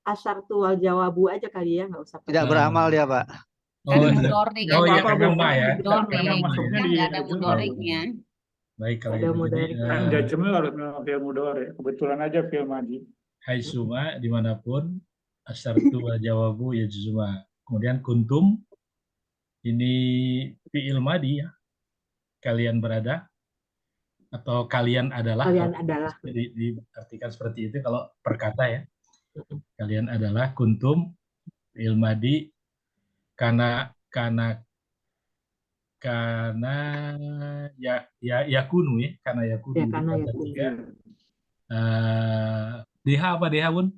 asartu wal jawabu aja kali ya, nggak usah. Tidak beramal dia, Pak. Oh, ya karena ma ya. Maksudnya nggak ada mudoriknya. Baik kalau Ada gitu. mudarik. Kan jazmnya harus memang fi'il mudhari. Kebetulan aja fi'il madi. Haisuma dimanapun, asyartu wal jawabu ya jazuma. Kemudian kuntum ini fi'il madi ya. Kalian berada atau kalian adalah. Kalian adalah. Diartikan seperti itu kalau perkata ya. Kalian adalah kuntum fi'il madi karena yakunu ya, karena yakunu. Ya, karena yakunu. DH apa DH Bun?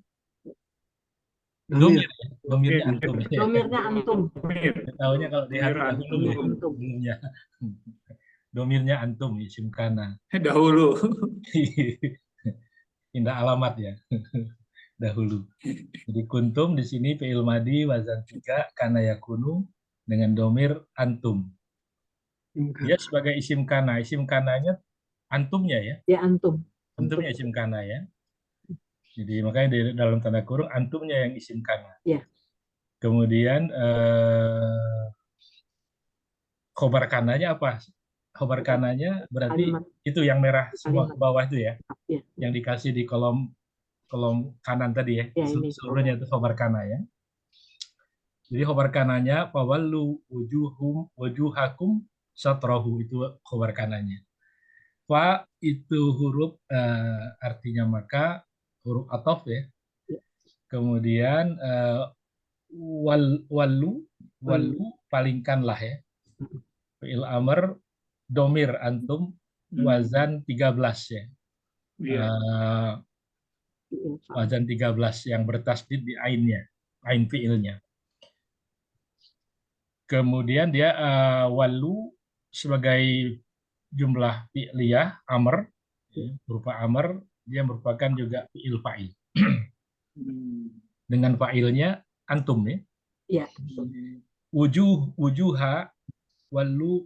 Domir. Domirnya antum. Domirnya antum. Tahunya kalau DH antum. Domirnya antum, isim kana. Dahulu. Indah alamat ya. Dahulu. Jadi kuntum di sini fi'il madi wazan 3 karena yakunu dengan domir antum. Dia sebagai isim kana. Isim kananya antumnya ya. Ya antum. Antumnya isim kana ya. Jadi makanya di dalam tanda kurung antumnya yang isim kana. Ya. Kemudian khobar kananya apa? Khobar kananya berarti itu yang merah semua ke bawah itu ya. Yang dikasih di kolom kanan tadi ya. Seluruhnya itu khobar kana ya. Jadi khobar kananya fawallu wujuhakum satrahu, itu khobar kananya. Fa itu huruf artinya maka, huruf ataf ya. Kemudian wallu palingkanlah ya. Fi'il amr domir antum wazan 13 ya. Wazan 13 yang bertasdid di ainnya, ain fi'ilnya. Kemudian dia wallu sebagai jumlah fi'liyah amr berupa amr, dia merupakan juga fi'il fa'il. Dengan fa'ilnya antum ya. Iya. Wujuha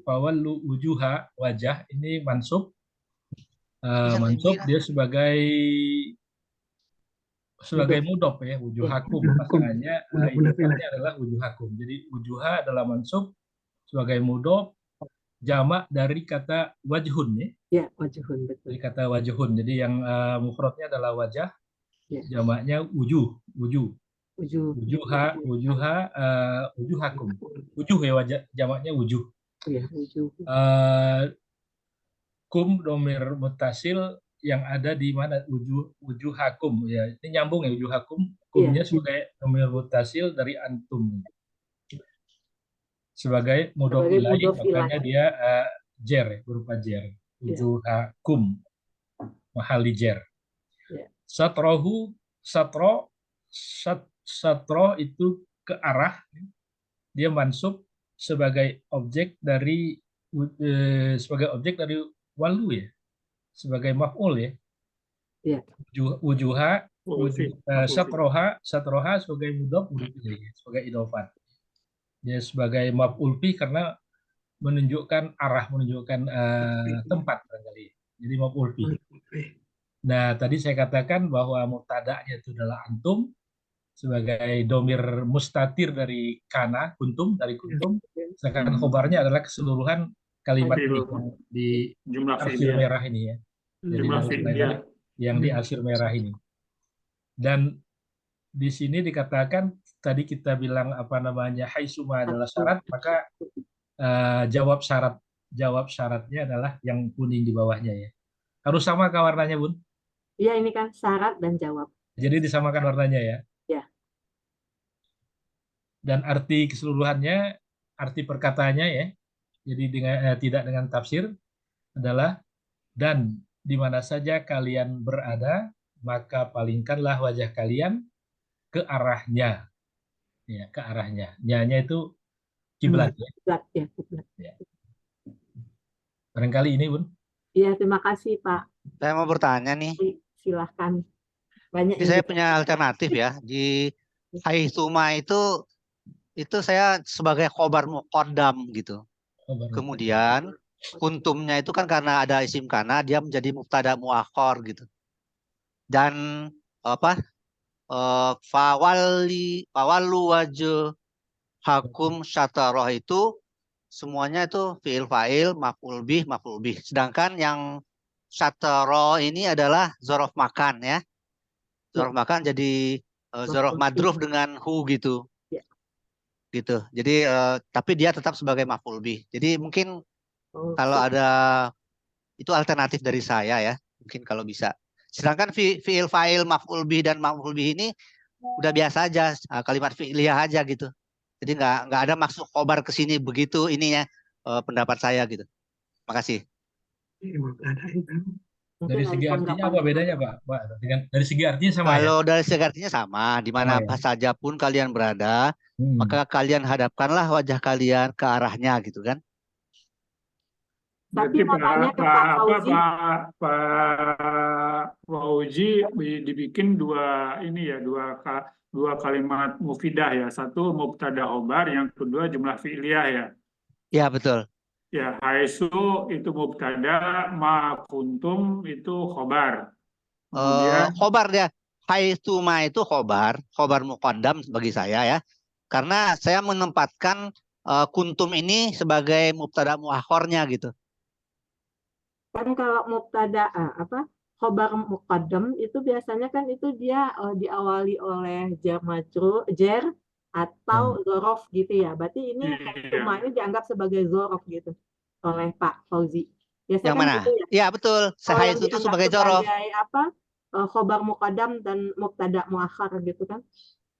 fawallu wujuha wajah ini mansub. Mansub dia sebagai mudhof ya, wujuhakum. Pasangannya ibaratnya adalah wujuhakum. Jadi wujuha adalah mansub sebagai mudhof, jamak dari kata wajhun ya. Ya, wajhun betul. Dari kata wajhun. Jadi yang mufradnya adalah wajah, jamaknya wujuhakum. Wujuh ya wajah, jamaknya wujuh. Ya, wujuh. Kum domir mutasil yang ada di mana wujuhakum ya, ini nyambung ya wujuhakum, kumnya sebagai domir mutasil dari antum sebagai mudhof ilaih, makanya dia jer berupa jer, wujuhakum mahali jer. Satro itu ke arah, dia mansub sebagai objek dari walu ya, sebagai maf'ul ya. Ya. Wujuha Satroha sebagai mudhof sebagai idofat. Ya, sebagai maf'ul bih karena menunjukkan arah, menunjukkan tempat barangkali. Jadi maf'ul bih. Nah, tadi saya katakan bahwa mubtada'nya itu adalah antum sebagai domir mustatir dari kana, kuntum, dari kuntum. Sedangkan khobarnya adalah keseluruhan kalimat ini di jumlah arsir fi'liyah. merah ini ya. Jadi Jumlah dalam fi'liyah. yang di arsir merah ini. Dan di sini dikatakan tadi kita bilang apa namanya haitsuma adalah syarat, maka jawab syaratnya adalah yang kuning di bawahnya ya. Harus sama kah warnanya, Bun? Iya, ini kan syarat dan jawab. Jadi disamakan warnanya ya. Ya. Dan arti keseluruhannya, arti perkataannya ya. Jadi tidak dengan tafsir adalah dan di mana saja kalian berada, maka palingkanlah wajah kalian ke arahnya. Ya, ke arahnya. Nya-nya itu kiblat ya. Kiblat ya, kiblat. Ya. Barangkali ini, Bun. Iya, terima kasih, Pak. Saya mau bertanya nih. Silahkan. Banyak. Jadi saya punya alternatif ya. Di haitsuma itu saya sebagai khobar muqaddam gitu. Kemudian kuntumnya itu kan karena ada isim kana, dia menjadi mubtada muakhar gitu. Dan apa? Fawallu wajhakum syatarah itu semuanya itu fi'il fa'il, maf'ul bih. Sedangkan yang syatarah ini adalah zorof makan ya. Zorof makan jadi zorof madruf dengan hu gitu. Gitu. Jadi tapi dia tetap sebagai maf'ul bih. Jadi mungkin kalau ada itu alternatif dari saya ya, mungkin kalau bisa. Sedangkan fi'il fa'il maf'ul bih dan maf'ul bih ini udah biasa aja, kalimat fi'liyah aja gitu. Jadi nggak ada maksud khobar ke sini begitu ininya pendapat saya gitu. Makasih. Dari segi artinya apa bedanya, Pak? Dari segi artinya sama Kalau ya? dari segi artinya sama, di mana saja pun kalian berada, maka kalian hadapkanlah wajah kalian ke arahnya gitu kan. Berarti Pak Fauzi dibikin dua kalimat mufidah ya. Satu mubtada khobar, yang kedua jumlah fi'liyah ya. Iya, betul. Ya, haitsu itu mubtada, ma kuntum itu khobar. Kemudian khobar dia. Haitsuma itu khobar muqaddam bagi saya ya. Karena saya menempatkan kuntum ini sebagai mubtada muakhornya gitu. Kan kalau mubtada khobar muqaddam itu biasanya kan itu dia diawali oleh jar majrur, jar atau zorof gitu ya. Berarti ini haitsuma ini dianggap sebagai zorof gitu oleh Pak Fauzi. Biasanya yang mana? Gitu ya? Ya betul. Haitsu itu sebagai zorof. Khobar muqaddam dan mubtada muakhar gitu kan?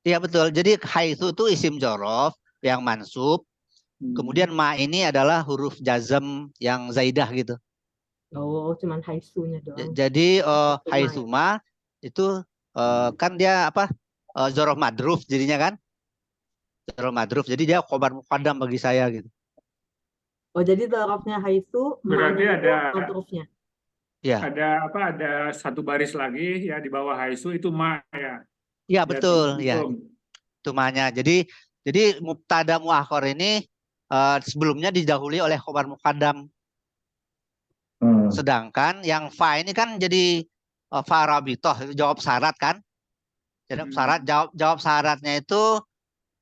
Iya betul. Jadi haitsu itu isim zorof yang mansub. Kemudian ma ini adalah huruf jazm yang zaidah gitu. Oh, cuman haitsunya doang. Jadi haitsuma itu kan dia zorof madruf jadinya kan? Zorof madruf. Jadi dia khobar muqaddam bagi saya gitu. Oh, jadi zorofnya haitsu berarti ada madrufnya. Ya. Ada satu baris lagi ya di bawah haitsu itu ma ya. Iya betul ya. Itu ma-nya. Jadi mubtada muakhar ini sebelumnya didahului oleh khobar muqaddam. Sedangkan yang fa ini kan jadi fa rabithah, jawab syarat kan? Jadi jawab syaratnya itu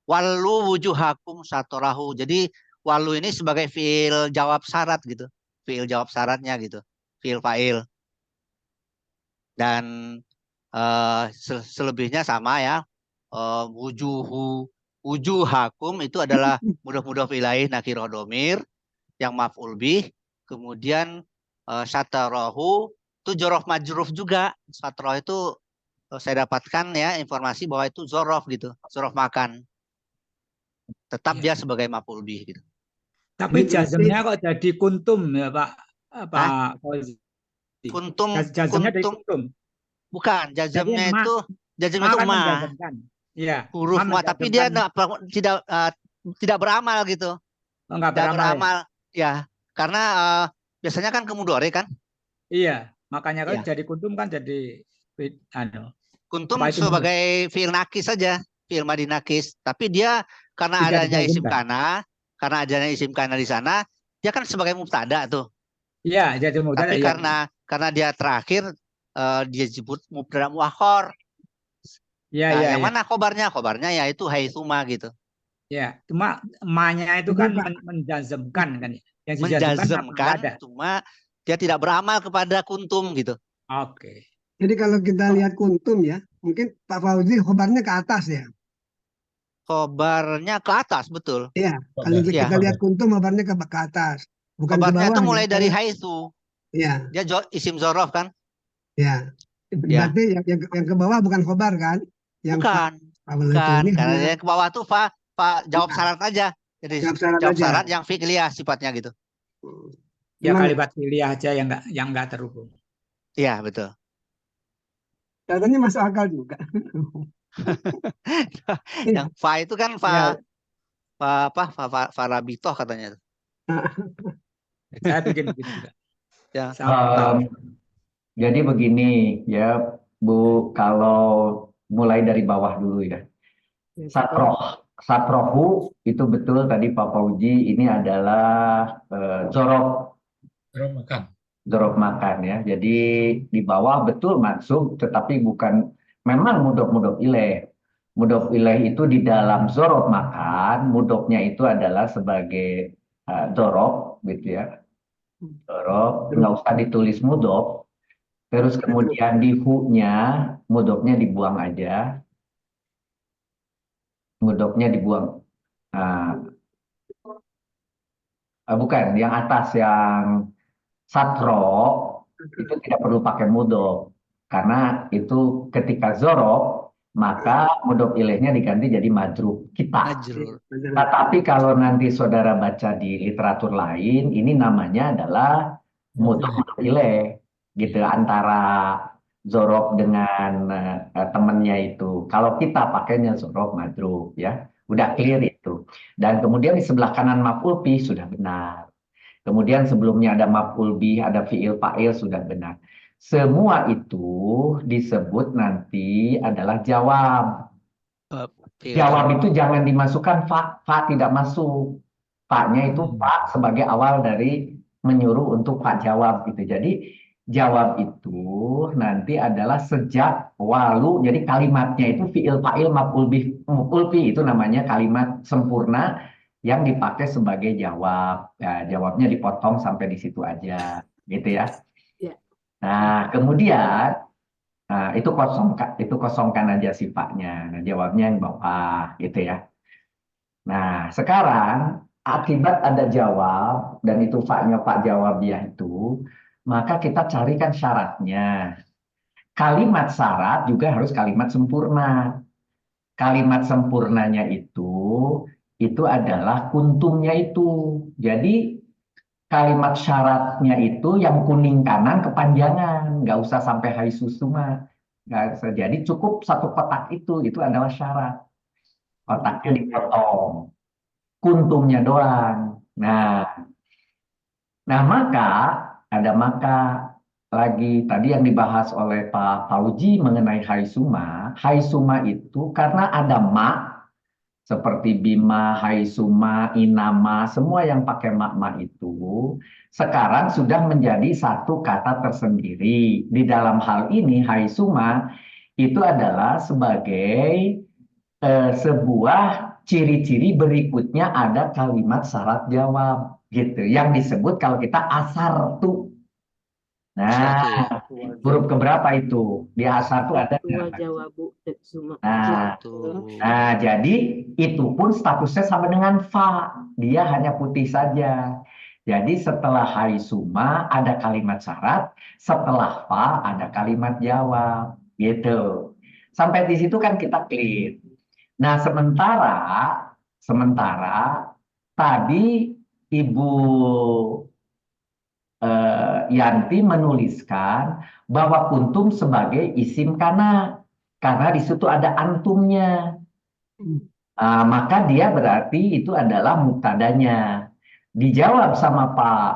wallu wujuhakum syatrahu. Jadi wallu ini sebagai fiil jawab syarat gitu. Fiil jawab syaratnya gitu. Fiil fa'il. Dan selebihnya sama ya. Wujuhakum itu adalah mudhof ilaih nakirah domir yang maf'ul bih. Kemudian syatarahu itu zorof majruf juga. Syatarahu itu saya dapatkan ya informasi bahwa itu zorof gitu. Zorof makan. Tetap dia sebagai maf'ul bih gitu. Tapi jazmnya kok jadi kuntum ya Pak Fauzi? Jazmnya dari kuntum. Bukan, jazmnya itu ma. Iya. Huruf ma, tapi dia tidak beramal gitu. Oh, enggak beramal. Ya, karena biasanya kan ke mudhari kan? Iya, makanya kan jadi kuntum kan jadi Kuntum Apa itu sebagai fiil nakis saja, fiil madi nakis. Tapi dia karena tidak adanya isim dijazmkan? karena adanya isim kana di sana, dia kan sebagai mubtada tuh. Iya, jadi mubtada Tapi ya. karena dia terakhir dia disebut mubtada muakhir. Iya, Nah, iya, yang iya. mana khobarnya? Khobarnya yaitu haitsuma gitu. Ya, cuma ma-nya itu Jadi, kan Pak, menjazmkan kan ya. Yang dijazmkan kan nggak Menjazmkan, ada. cuma dia tidak beramal kepada kuntum gitu. Oke. jadi kalau kita lihat kuntum ya, mungkin Pak Fauzi khobarnya ke atas ya. Khobarnya ke atas, betul. Iya, kalau Khobar. Ya. kita lihat kuntum khobarnya ke atas, bukan ke Khobarnya bawah itu ya. mulai dari haitsu. Iya, Dia isim zorof kan? ya. Ya. Berarti yang ke bawah bukan khobar kan? Yang Bukan. itu Bukan. ini Karena hanya yang ke bawah tuh jawab syarat aja. Jadi jawab syarat jawab aja. syarat yang fi'liyah sifatnya gitu. Ya Cuman kalimat pilih aja yang nggak terhubung. Iya, betul. katanya masuk akal juga. Yang fa itu kan Ya, farabitoh katanya. saya bikin begitu juga. Ya. Jadi begini ya Bu, kalau mulai dari bawah dulu ya. Satrohu itu betul tadi Pak Fauji, ini adalah jorok makan ya. Jadi di bawah betul mansub, tetapi bukan, memang mudhof ilaih. Mudhof ilaih itu di dalam zorok makan, mudhofnya itu adalah sebagai dorok gitu ya. Dorok, nggak usah ditulis mudhof. Terus kemudian di hu-nya, mudhofnya dibuang aja. Mudhofnya dibuang. Bukan, yang atas yang satro itu tidak perlu pakai mudhof. Karena itu ketika zorok, maka mudhof ilaihnya diganti jadi majrur kita. Majrur. Nah, tapi kalau nanti saudara baca di literatur lain, ini namanya adalah mudhof ilaih. Gitu, antara zorok dengan temannya itu. Kalau kita pakainya zorok majrur ya. Udah clear itu. Dan kemudian di sebelah kanan maf'ul bih sudah benar. Kemudian sebelumnya ada maf'ul bih, ada fi'il fa'il sudah benar. Semua itu disebut nanti adalah jawab. Jawab itu jangan dimasukkan fa tidak masuk. Fa-nya itu fa sebagai awal dari menyuruh untuk fa jawab gitu. Jadi jawab itu nanti adalah sejak walu, jadi kalimatnya itu fi'il fa'il maf'ul bih itu namanya kalimat sempurna yang dipakai sebagai jawab. Ya, jawabnya dipotong sampai di situ aja gitu ya. Nah, kemudian itu kosongkan aja sifatnya. Nah, jawabnya yang bawah gitu ya. Nah, sekarang akibat ada jawab dan itu fa-nya fa jawabiyah itu, maka kita carikan syaratnya. Kalimat syarat juga harus kalimat sempurna. Kalimat sempurnanya itu adalah kuntumnya itu. Jadi kalimat syaratnya itu yang kuning kanan kepanjangan, nggak usah sampai hai susuma. Nggak usah. Jadi cukup satu kotak itu adalah syarat. Kotaknya dipotong, kuntumnya doang. Nah maka ada maka lagi tadi yang dibahas oleh Pak Fauji mengenai haisuma. Haisuma itu karena ada ma seperti bima, haisuma, inama, semua yang pakai ma itu sekarang sudah menjadi satu kata tersendiri. Di dalam hal ini haisuma itu adalah sebagai sebuah ciri-ciri berikutnya ada kalimat syarat jawab gitu yang disebut kalau kita asar tuh. Nah, huruf keberapa itu? Di asar tuh ada. Nah, jadi itu pun statusnya sama dengan fa. Dia hanya putih saja. Jadi setelah haisuma ada kalimat syarat, setelah fa ada kalimat jawab gitu. Sampai di situ kan kita clear. Nah, sementara tadi Ibu Yanti menuliskan bahwa kuntum sebagai isim kana karena di situ ada antumnya. Maka dia berarti itu adalah muktadanya. Dijawab sama Pak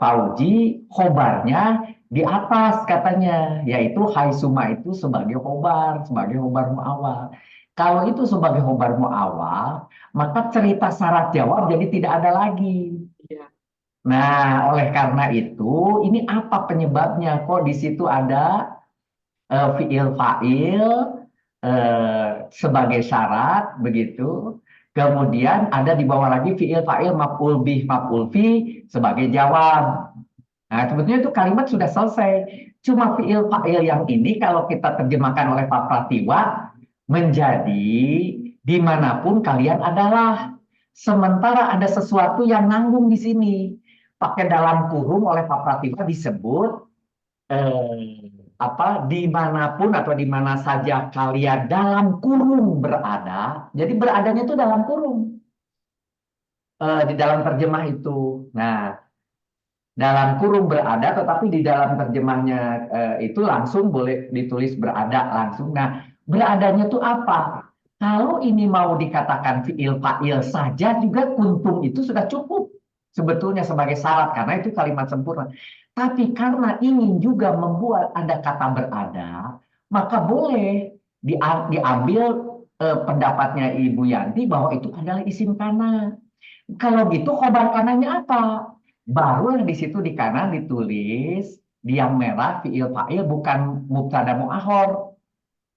Fauji, khobarnya di atas katanya, yaitu haisuma itu sebagai khobar mu'awal. Kalau itu sebagai khobar mu'awal, maka cerita syarat jawab jadi tidak ada lagi. Iya. Nah, oleh karena itu, ini apa penyebabnya? Kok di situ ada fiil fa'il sebagai syarat begitu. Kemudian ada di bawah lagi fiil fa'il maf'ul bih maf'ul fi sebagai jawab. Nah, sebetulnya itu kalimat sudah selesai. Cuma fiil fa'il yang ini kalau kita terjemahkan oleh Pak Pratiwa menjadi dimanapun kalian adalah. Sementara ada sesuatu yang nanggung di sini. Pakai dalam kurung oleh Pak Pratiwa disebut dimanapun atau di mana saja kalian dalam kurung berada. Jadi beradanya itu dalam kurung di dalam terjemah itu. Nah, dalam kurung berada, tetapi di dalam terjemahnya itu langsung boleh ditulis berada langsung. Nah, beradanya itu apa? Kalau ini mau dikatakan fiil fa'il saja juga kuntum itu sudah cukup sebetulnya sebagai syarat karena itu kalimat sempurna. Tapi karena ingin juga membuat ada kata berada, maka boleh diambil pendapatnya Ibu Yanti bahwa itu adalah isim kana. Kalau gitu khobar kananya apa? Baru di situ di kanan ditulis di yang merah fiil fa'il bukan mubtada mu'ahor.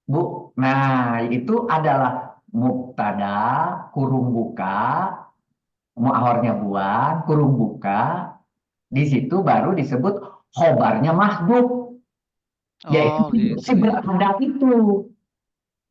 Bu, nah itu adalah mubtada kurung buka, mu'ahornya buang, kurung buka. Di situ baru disebut khobarnya mahdhuf, yaitu si berada itu.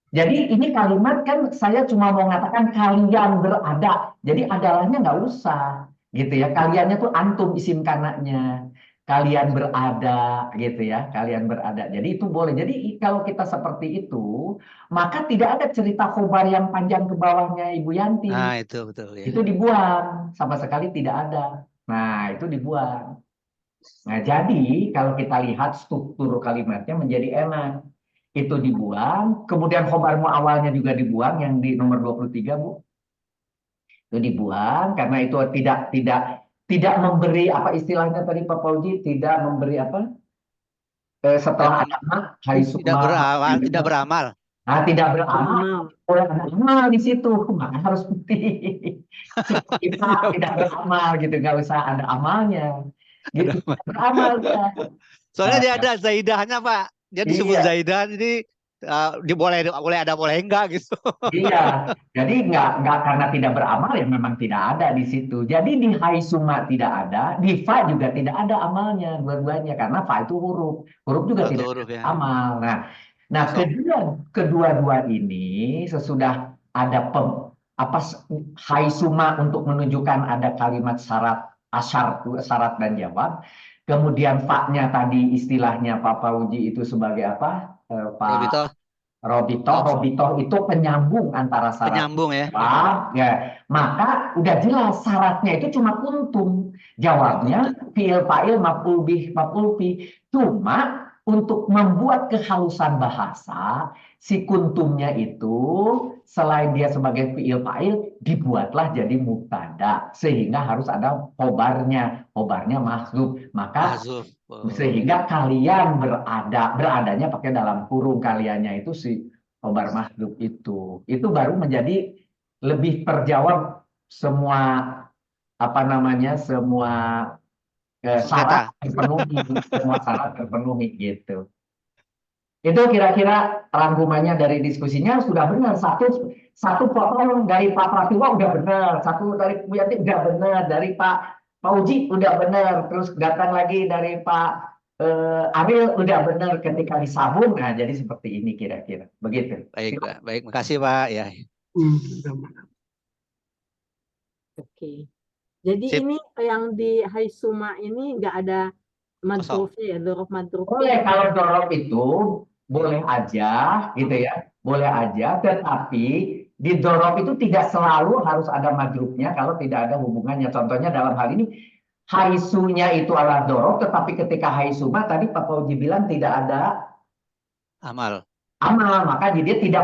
Jadi ini kalimat kan saya cuma mau mengatakan kalian berada, jadi adalahnya nggak usah, gitu ya. Kaliannya tuh antum isim kanaknya, kalian berada, gitu ya. Kalian berada. Jadi itu boleh. Jadi kalau kita seperti itu, maka tidak ada cerita khobar yang panjang ke bawahnya Ibu Yanti. Nah, itu betul ya. Itu dibuang, sama sekali tidak ada. Nah, itu dibuang. Nah, jadi kalau kita lihat struktur kalimatnya menjadi enak. Itu dibuang, kemudian khobar mu'awalnya juga dibuang yang di nomor 23, Bu. Itu dibuang karena itu tidak memberi apa istilahnya tadi Pak Fauzi, tidak memberi apa? Setelah ada tidak beramal. Nah, tidak beramal. Oleh amal di situ, maka harus putih. Kita tidak beramal gitu, nggak usah ada amalnya. Gitu, beramal ya. Soalnya dia ada zaidahnya, Pak. Dia disebut zaidah, jadi boleh ada boleh enggak gitu. Iya, jadi nggak karena tidak beramal ya memang tidak ada di situ. Jadi di haisuma tidak ada, di fa juga tidak ada amalnya dua-duanya karena fa itu huruf juga tidak huruf, ada amal. Nah kedua-dua ini sesudah ada haisuma untuk menunjukkan ada kalimat syarat dan jawab. Kemudian fa-nya tadi istilahnya Pak Fauzi itu sebagai apa? Pak Robito itu penyambung antara syarat penyambung ya. Ya. Maka udah jelas syaratnya itu cuma kuntum. Jawabnya fiil fa'il maf'ul bih maf'ul fi. Cuma untuk membuat kehalusan bahasa, si kuntumnya itu selain dia sebagai fiil fa'il dibuatlah jadi mubtada sehingga harus ada khobarnya mahdzuf. Maka sehingga kalian beradanya pakai dalam kurung, kaliannya itu si khobar mahdzuf itu baru menjadi lebih terjawab semua semua syarat terpenuhi gitu. Itu kira-kira rangkumannya dari diskusinya. Sudah benar satu potong dari Pak Pratiwa udah benar, satu dari Bu Yanti udah benar, dari Pak Fauzi udah benar, terus datang lagi dari Pak Ariel udah benar ketika disambung. Nah, jadi seperti ini kira-kira. Begitu. Baik, Pak. Baik, makasih Pak ya. Oke. Jadi ini yang di haisuma ini nggak ada madrufnya ya, dorof madruf. Boleh kalau dorof itu boleh aja gitu ya, boleh aja. Tetapi di dorof itu tidak selalu harus ada madrufnya kalau tidak ada hubungannya. Contohnya dalam hal ini haisunya itu adalah dorof, tetapi ketika haisuma tadi Pak Fauzi bilang tidak ada amal, maka dia tidak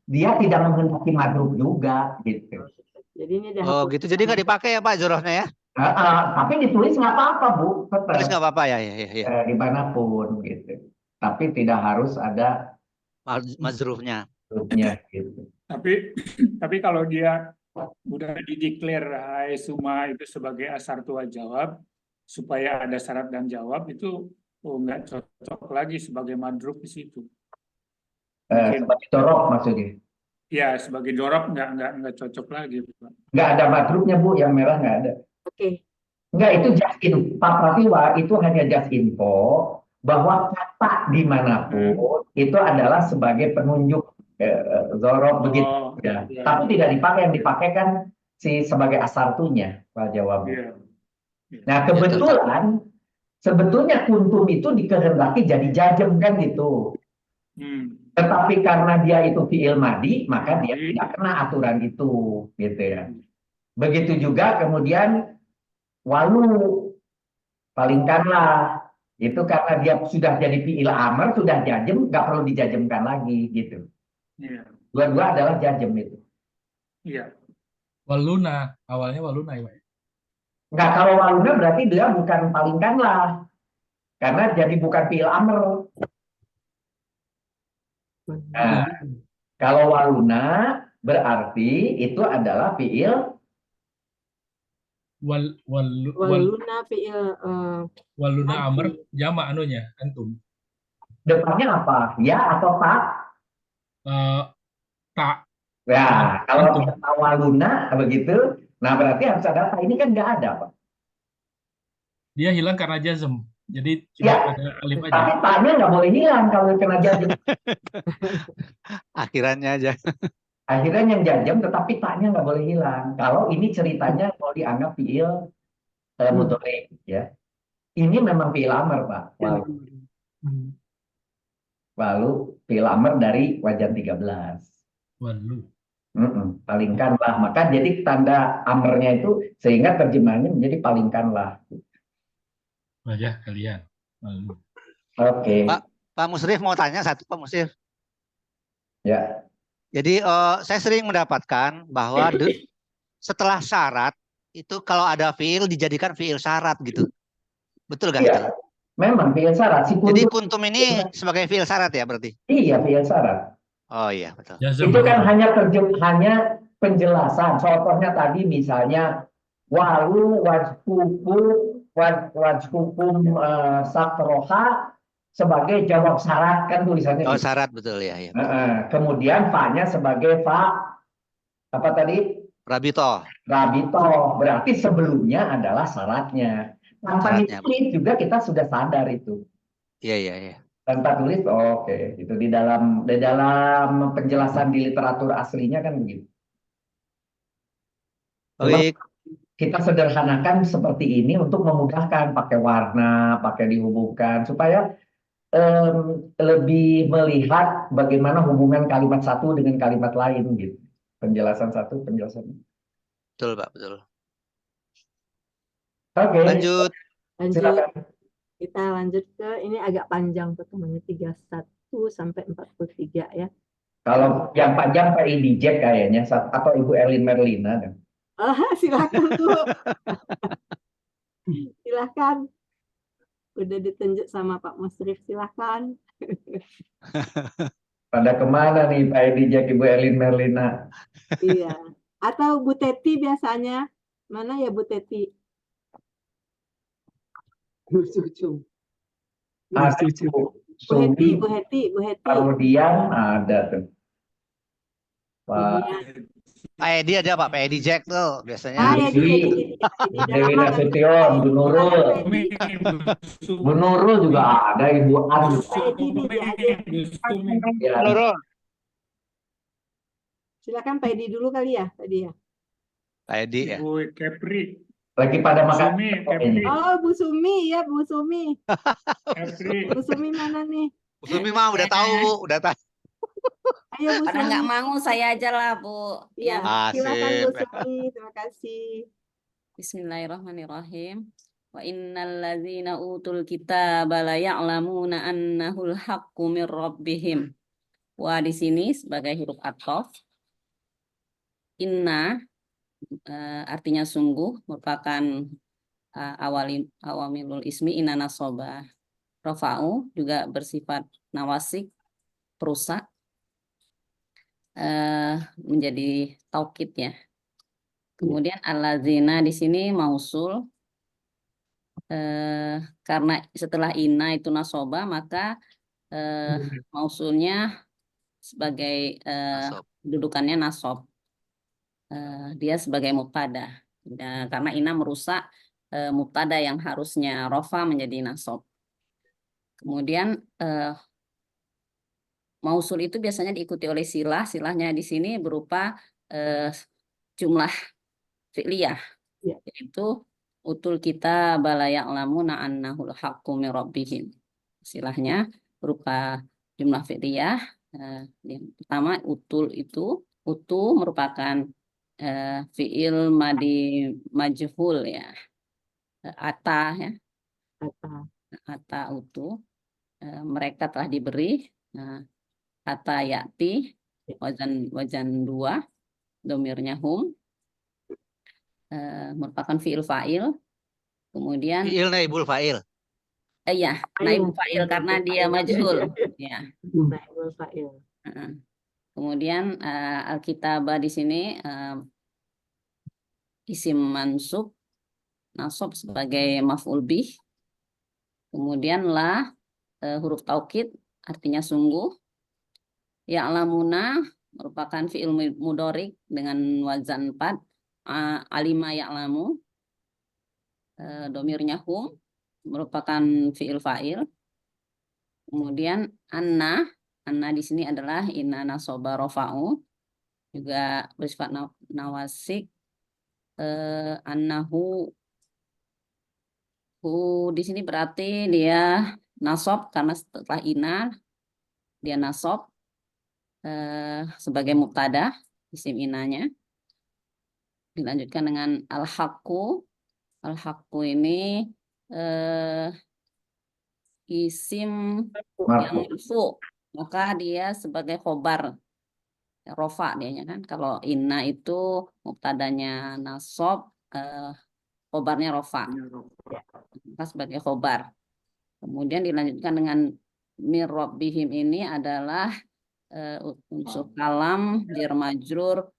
menghendaki madruf juga gitu. Jadi ini gitu. Jadi nggak dipakai ya Pak jorofnya ya? Tapi ditulis nggak apa-apa, Bu. Tulis Tetap nggak apa-apa ya, ya. dimanapun gitu. Tapi tidak harus ada Mazrufnya. Gitu. Tapi kalau dia udah dideklar hai suma itu sebagai asartu wal jawab, supaya ada syarat dan jawab, itu nggak cocok lagi sebagai madruf di situ. Sebagai dorok maksudnya. Ya, sebagai dorok nggak cocok lagi, Pak. Nggak ada madrufnya, Bu, yang merah nggak ada. Oke. Nggak, itu just info. Pak Pratiwa itu hanya just info bahwa kata dimanapun itu adalah sebagai penunjuk zorok begitu. Ya. Tapi tidak dipakai, yang dipakai kan sebagai asartunya, Pak Jawab. Nah, kebetulan sebetulnya kuntum itu dikehendaki jadi jajem kan gitu. Tetapi karena dia itu fi'il madi, maka dia tidak kena aturan itu, gitu ya. Begitu juga kemudian walu, palingkanlah, itu karena dia sudah jadi fi'il amr, sudah jajem, nggak perlu dijajemkan lagi, gitu. Dua-dua adalah jajem itu. Iya. Waluna, awalnya waluna ya, Pak. Nggak, kalau waluna berarti dia bukan palingkanlah, karena jadi bukan fi'il amr. Nah, kalau waluna berarti itu adalah fi'il waluna fi'il waluna amr jama anunya antum. Depannya apa? Ya atau tak? Tak. Ya, kalau kita waluna begitu, nah berarti harus ada tak. Ini kan nggak ada, Pak. Dia hilang karena jazm. Jadi cuma ya, ada alif aja. Tapi taknya nggak boleh hilang kalau kena jazm. Akhirannya aja. Akhirnya yang jazm, tetapi taknya nggak boleh hilang. Kalau ini ceritanya mau dianggap fi'il mudhari, ya. Ini memang fi'il amr, Pak. Lalu fi'il amr dari wajan 13. Walu. Palingkanlah. Maka jadi tanda amrnya itu sehingga terjemahannya menjadi palingkanlah. Wajah kalian. Walu. Oke. Pak Musrif mau tanya satu, Pak Musrif. Ya. Jadi saya sering mendapatkan bahwa setelah syarat itu kalau ada fiil dijadikan fiil syarat gitu. Betul kan? Iya, memang fiil syarat. Jadi kuntum ini sebagai fiil syarat ya berarti? Iya, fiil syarat. Oh iya, betul. Itu kan hanya penjelasan. Contohnya tadi misalnya walu wajhukum sakroha sebagai jawab syarat kan tulisannya. Oh, syarat betul ya. Ya. Kemudian fa-nya sebagai fa apa tadi? Rabito. Berarti sebelumnya adalah syaratnya. Tanpa ditulis juga kita sudah sadar itu. Iya. Tanpa tulis, oke. Itu di dalam penjelasan di literatur aslinya kan begitu. Baik. Kita sederhanakan seperti ini untuk memudahkan, pakai warna, pakai dihubungkan supaya lebih melihat bagaimana hubungan kalimat satu dengan kalimat lain gitu. Penjelasan satu, penjelasan. Betul, Pak, betul. Oke. Lanjut. Silakan. Kita lanjut ke ini agak panjang pertemuannya 31 sampai 43 ya. Kalau yang panjang Pak Jack kayaknya atau Ibu Erlin Merlina kan. Silakan tuh. Silakan. Udah ditunjuk sama Pak Musrif, silakan. Pada kemana nih Pak Jack, Ibu Erlin Merlina? Iya. Atau Bu Teti biasanya. Mana ya Bu Teti? Bu Heti. Kemudian ada tuh. Pak Edi ada Pak Edi Jack tuh biasanya. Dewi Nasution, Bu Nurul juga ada, Ibu An. Nurul. Silakan Pak Edi dulu kali ya tadi ya. Pak Edi ya. Bu Kepri. Lagi pada makan. Oh, Bu Sumi ya, Bu Sumi. Bu Sumi mana nih? Bu Sumi mah udah tahu, Bu, udah tahu. Ayo Bu Pada Sumi. nggak mau saya aja lah, Bu. Iya, silakan Bu Sumi. Terima kasih. Bismillahirrahmanirrahim. Wa innal ladzina utul kitaba la ya'lamuna annahul haqqu mir rabbihim. Wa di sini sebagai huruf athof. Inna artinya sungguh, merupakan awamilul ismi inna nasoba. Rofa'u juga bersifat nawasik, perusak, menjadi taukid ya. Kemudian allazina di sini mausul, karena setelah inna itu nasoba, maka mausulnya sebagai Nasob. dudukannya nasob. Dia sebagai mubtada. Karena inna merusak mubtada yang harusnya rofa menjadi nasob. Kemudian mausul itu biasanya diikuti oleh silah. Silahnya di sini berupa jumlah fi'liyah, yaitu utul kita balayak lamuna annahul haqqu min rabbihim. Silahnya berupa jumlah fi'liyah. Yang pertama utul itu, utu merupakan fi'il madi majhul ya. Ata ya. Ata utu. Mereka telah diberi. Ata yati wajan 2, domirnya hum, merupakan fi'il fa'il. Kemudian Fi'il naibul fa'il. Ya, naibul fa'il karena dia majhul ya. Naibul fa'il. Kemudian al-kitabah di sini isim mansub, nasab sebagai maf'ul bih. Kemudian la huruf taukid artinya sungguh. Ya'lamuna merupakan fi'il mudhorik dengan wazan 4. Alima ya'lamu, domirnya hum, merupakan fi'il fa'il. Kemudian anna di sini adalah inna nasoba rofa'u, juga bersifat nawasik. Annahu di sini berarti dia nasob karena setelah inna dia nasob sebagai mubtada, isim inanya. Dilanjutkan dengan al-haqqu. Al-haqqu ini isim yang marfu, maka dia sebagai khobar rofa dianya kan. Kalau inna itu mubtadanya nasob, khobarnya rofa, maka sebagai khobar. Kemudian dilanjutkan dengan mir rabbihim, ini adalah unsur kalam jar majrur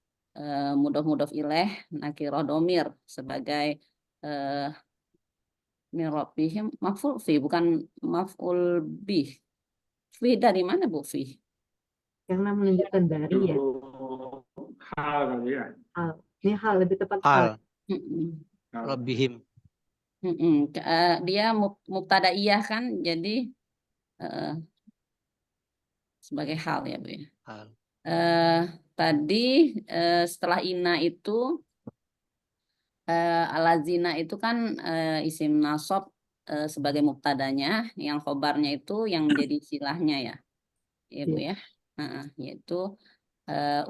mudhof ilaih nakirah domir sebagai mir rabbihim maf'ul fi, bukan maf'ul bih. Fi dari mana Bu fi? Karena menunjukkan dari ya. Hal kali ya. Hal. Ini hal lebih tepat Hal. Hal. Rabbihim. Dia mubtadaiyah kan, jadi sebagai hal ya Bu ya. Hal. Tadi setelah inna itu alazina itu kan isim nasab sebagai mubtadanya, yang khobarnya itu yang menjadi silahnya ya. Ya Bu ya. Yaitu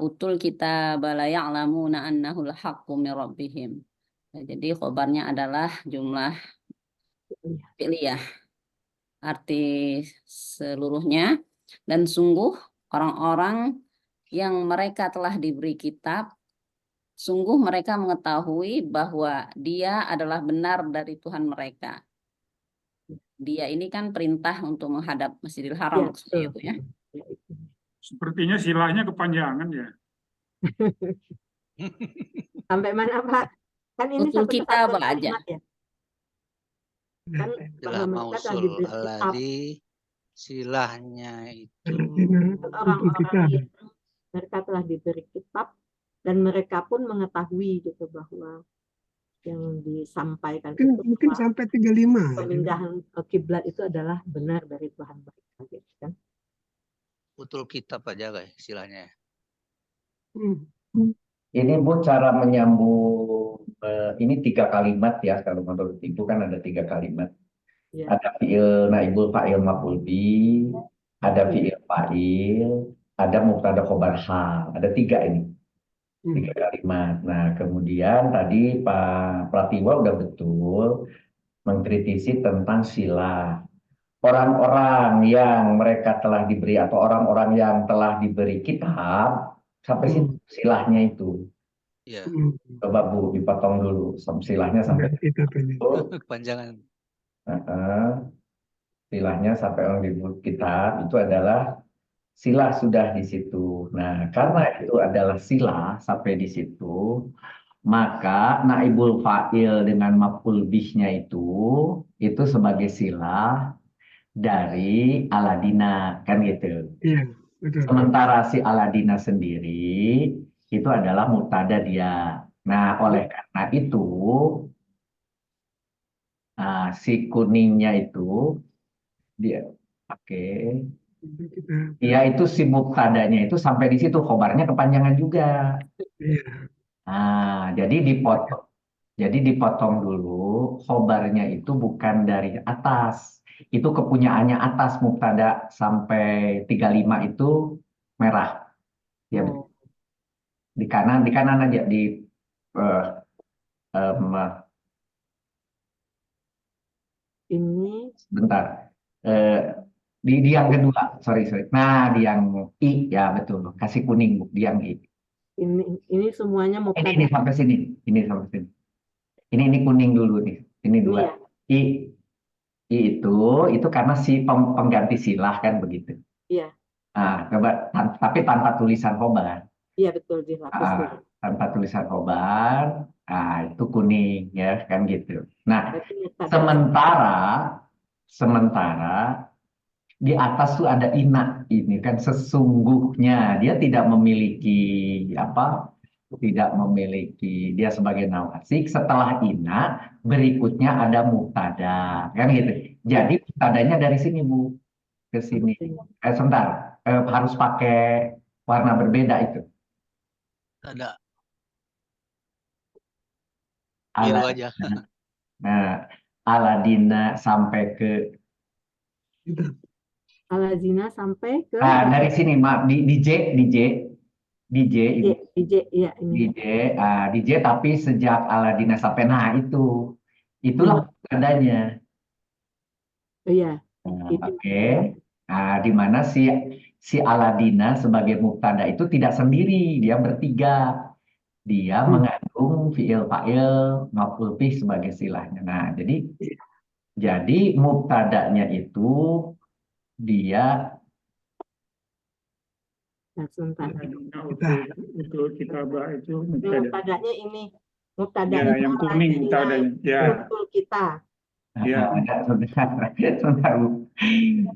utul kita bala ya'lamuna annahul haqqu min rabbihim. Jadi khobarnya adalah jumlah fi'liyah, arti seluruhnya. Dan sungguh orang-orang yang mereka telah diberi kitab, sungguh mereka mengetahui bahwa dia adalah benar dari Tuhan mereka. Dia ini kan perintah untuk menghadap Masjidil Haram, maksudnya itu ya. Sepertinya silahnya kepanjangan ya. Sampai mana Pak? Kan ini Utul satu kita kesatuan aja. kalimat ya. Kan Silah bahwa mereka telah diberi mausul kitab. alladzi, silahnya itu Orang-orang yang mereka telah diberi kitab dan mereka pun mengetahui gitu bahwa yang disampaikan itu mungkin sampai 35. pemindahan kiblat itu adalah benar dari Tuhan mereka gitu kan. utul kitab aja guys silahnya. Ini Bu cara menyambung ini 3 kalimat ya, kalau menurut Ibu kan ada 3 kalimat. Ya. Ada fi'il naibul fa'il maf'ul bi, ada fi'il fa'il, ada mubtada khobar hal. Ada 3 ini. 3 kalimat. Nah, kemudian tadi Pak Pratiwa udah betul mengkritisi tentang sila. Orang-orang yang mereka telah diberi atau orang-orang yang telah diberi kitab sampai situ silahnya itu. Ya, Coba Bu, dipotong dulu silahnya sampai Kita pilih. kepanjangan. Silahnya sampai orang di kitab itu adalah sila sudah di situ. Nah, karena itu adalah sila sampai di situ, maka naibul fa'il dengan maf'ul bihnya itu sebagai sila dari Aladina, kan gitu. Iya, betul. Sementara si Aladina sendiri itu adalah mubtada dia. Nah, oleh karena itu si kuningnya itu dia dia itu si mubtadanya itu sampai di situ khobarnya kepanjangan juga. Iya. Jadi dipotong dulu, khobarnya itu bukan dari atas. Itu kepunyaannya atas, mubtada sampai 35 itu merah. Ya, di kanan aja eh, Ini bentar. Di yang kedua, sorry. Nah, di yang I, ya betul. Kasih kuning, Bu, di yang I. ini semuanya mau Ini sampai sini. Ini sampai sini. Ini kuning dulu nih. Ini dua. ya? I itu karena si pengganti silah kan begitu. Iya. Coba tapi tanpa tulisan khobar. Iya betul, dihapus dulu. Tanpa tulisan khobar, itu kuning ya kan gitu. Nah, sementara di atas tuh ada ina, ini kan sesungguhnya dia tidak memiliki dia sebagai nawasik. Setelah ina berikutnya ada mubtada kan gitu. Jadi mubtadanya dari sini Bu ke sini. Sebentar, harus pakai warna berbeda itu. Ada biru aja. Nah, Aladina sampai ke Aladina sampai ke dari sini maaf di J iya ini. Di J tapi sejak Aladina sampai itulah adanya. Iya. Oke. Di mana si Aladina sebagai mubtada itu tidak sendiri, dia bertiga. Dia mengandung fiil fa'il maf'ul bih sebagai silahnya. Nah, jadi mubtadanya itu dia sebentar. Kitabah itu mubtadanya ini. Mubtada ya, yang kuning mubtadanya. Ya. Utul kita. Ya. Sebentar, Bu.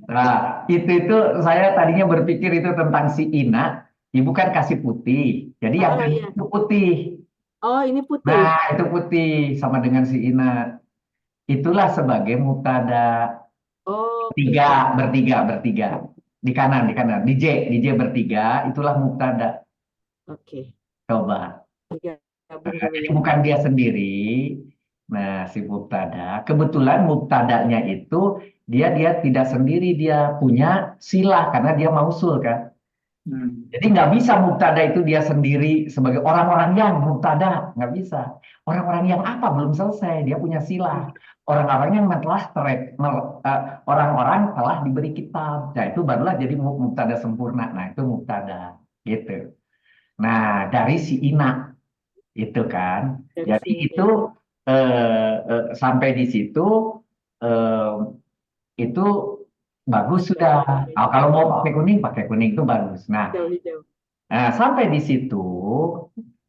Nah, itu saya tadinya berpikir itu tentang si Ina. Ibu kan kasih putih. Jadi yang itu putih. Oh, ini putih. Nah, itu putih sama dengan si Ina. Itulah sebagai mubtada. Oh. Bertiga. Di kanan. Di J bertiga, itulah mubtada. Oke. Coba. Jadi bukan dia sendiri. Nah, si mubtada. Kebetulan mubtadanya itu dia tidak sendiri, dia punya silah karena dia mausul kan. Jadi nggak bisa mubtada itu dia sendiri sebagai orang-orang yang mubtada, nggak bisa. Orang-orang yang apa belum selesai, dia punya silah. Orang-orang yang orang-orang telah diberi kitab. Nah, itu barulah jadi mubtada sempurna. Nah, itu mubtada gitu. Nah, dari si Ina itu kan. Jadi itu sampai di situ itu bagus sudah. Kalau mau pakai kuning itu bagus. Nah, sampai di situ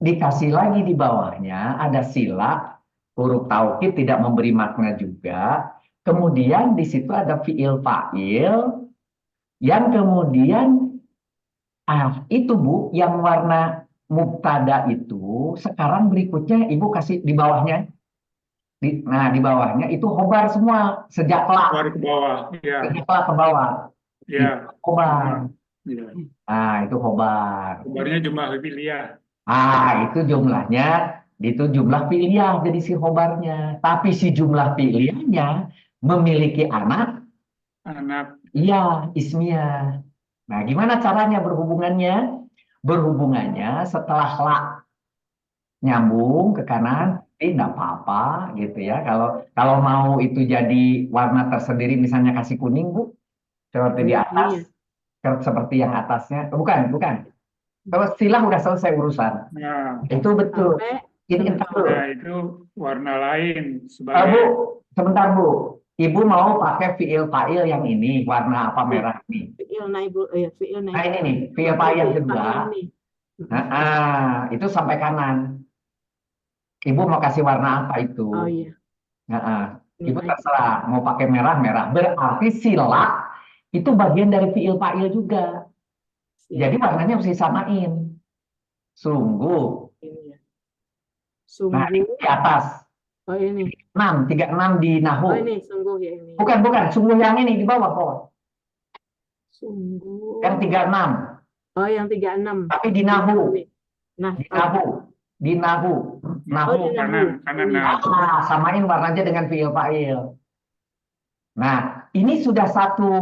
dikasih lagi di bawahnya ada sila huruf taukid tidak memberi makna juga. Kemudian di situ ada fiil fa'il yang kemudian itu Bu yang warna mubtada itu sekarang berikutnya Ibu kasih di bawahnya. Di bawahnya itu khobar semua sejak khobar ke bawah, ya. Sejak ke bawah. Ya. Khobar. Ya. Itu khobar. Khobarnya jumlah fi'liyah. Itu jumlahnya itu jumlah fi'liyah jadi si khobarnya. Tapi si jumlah fi'liyahnya memiliki anak. Iya, ismiyah. Nah, gimana caranya berhubungannya? Berhubungannya setelah la nyambung ke kanan, tidak apa-apa gitu ya. Kalau mau itu jadi warna tersendiri, misalnya kasih kuning Bu, seperti di atas, seperti yang atasnya. Bukan. Kalau silah udah selesai urusan. Nah, Itu betul. Sampai Ini sampai entar dulu. nah itu warna lain Bu, sebagai sebentar Bu. Ibu mau pakai fiil fa'il yang ini, warna apa merah ini? fiil naibul, fiil Nah ini naibul. nih, fiil fa'il yang Fiil kedua. fa'il ini. Itu sampai kanan. Ibu mau kasih warna apa itu? Oh iya. Ini Ibu aja. terserah, mau pakai merah, merah. Berarti sila itu bagian dari fiil fa'il juga. Siap. Jadi warnanya harus disamain. Sungguh. Ini ya. Nah, Sungguh. di atas. Oh ini. 36 di Nahu. Oh ini sungguh ya ini. Bukan, sungguh yang ini di bawah kok. Sungguh. Yang 36. Oh yang 36. Tapi di Nahu. Nah, Di Nahu. Di Nahu. Nahu. di kanan, Ah, samain warnanya dengan fiil fa'il. Nah, ini sudah satu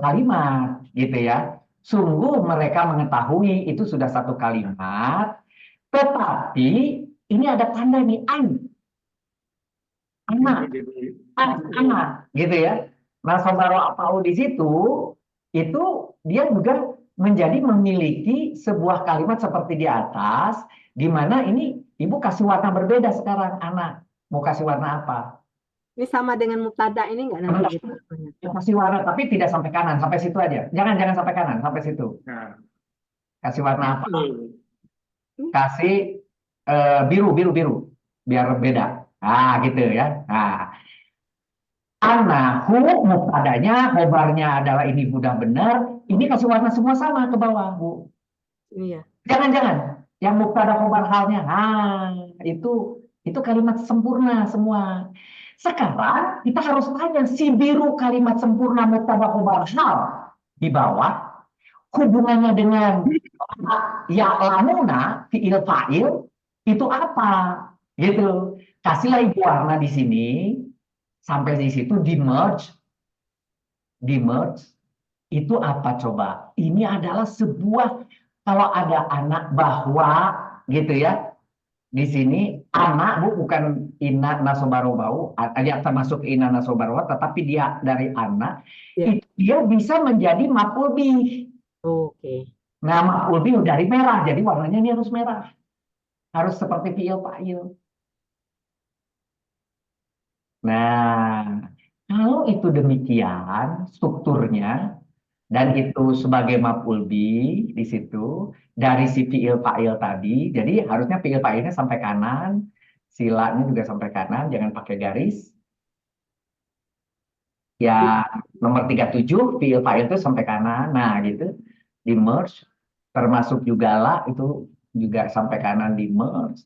kalimat, gitu ya. Sungguh mereka mengetahui itu sudah satu kalimat, tetapi ini ada tanda nih, anak, gitu ya. Nah, saudara Apau di situ, itu dia juga menjadi memiliki sebuah kalimat seperti di atas, di mana ini ibu kasih warna berbeda sekarang, anak. Mau kasih warna apa? Ini sama dengan mubtada ini enggak nanti gitu? Kasih warna, tapi tidak sampai kanan, sampai situ aja. Jangan sampai kanan, sampai situ. Nah, Kasih warna apa? Kasih biru, biar beda. Nah, gitu ya. Nah, anahu mubtadanya, khobarnya adalah ini sudah benar. Ini kasih warna semua sama ke bawah, Bu. Iya. Jangan. Yang mubtada khobar halnya. Itu kalimat sempurna semua. Sekarang kita harus tanya si biru kalimat sempurna mubtada khobar hal di bawah hubungannya dengan ya lamuna fiil fa'il itu apa? Gitu. Kasihlah ibu warna di sini sampai di situ di merge itu apa coba? Ini adalah sebuah kalau ada anak bahwa gitu ya. Di sini anak bukan ina nasobarobau, dia termasuk ina nasobarowa, tetapi dia dari anak, itu dia bisa menjadi maf'ul bih. Oke. Nah, maf'ul bih dari merah, jadi warnanya ini harus merah. Harus seperti fiil fa'il. Nah, kalau itu demikian strukturnya, dan itu sebagai maf'ul bih di situ dari si fiil fa'il tadi. Jadi harusnya fiil fa'ilnya sampai kanan, silanya juga sampai kanan, jangan pakai garis. Ya, nomor 37 fiil fa'il itu sampai kanan. Nah, gitu. Di merge termasuk juga lah itu juga sampai kanan di merge.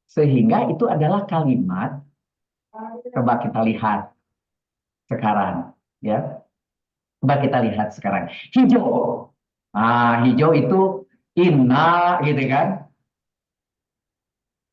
Sehingga itu adalah kalimat, coba kita lihat sekarang ya. Coba kita lihat sekarang. Hijau. Nah, hijau itu inna gitu kan.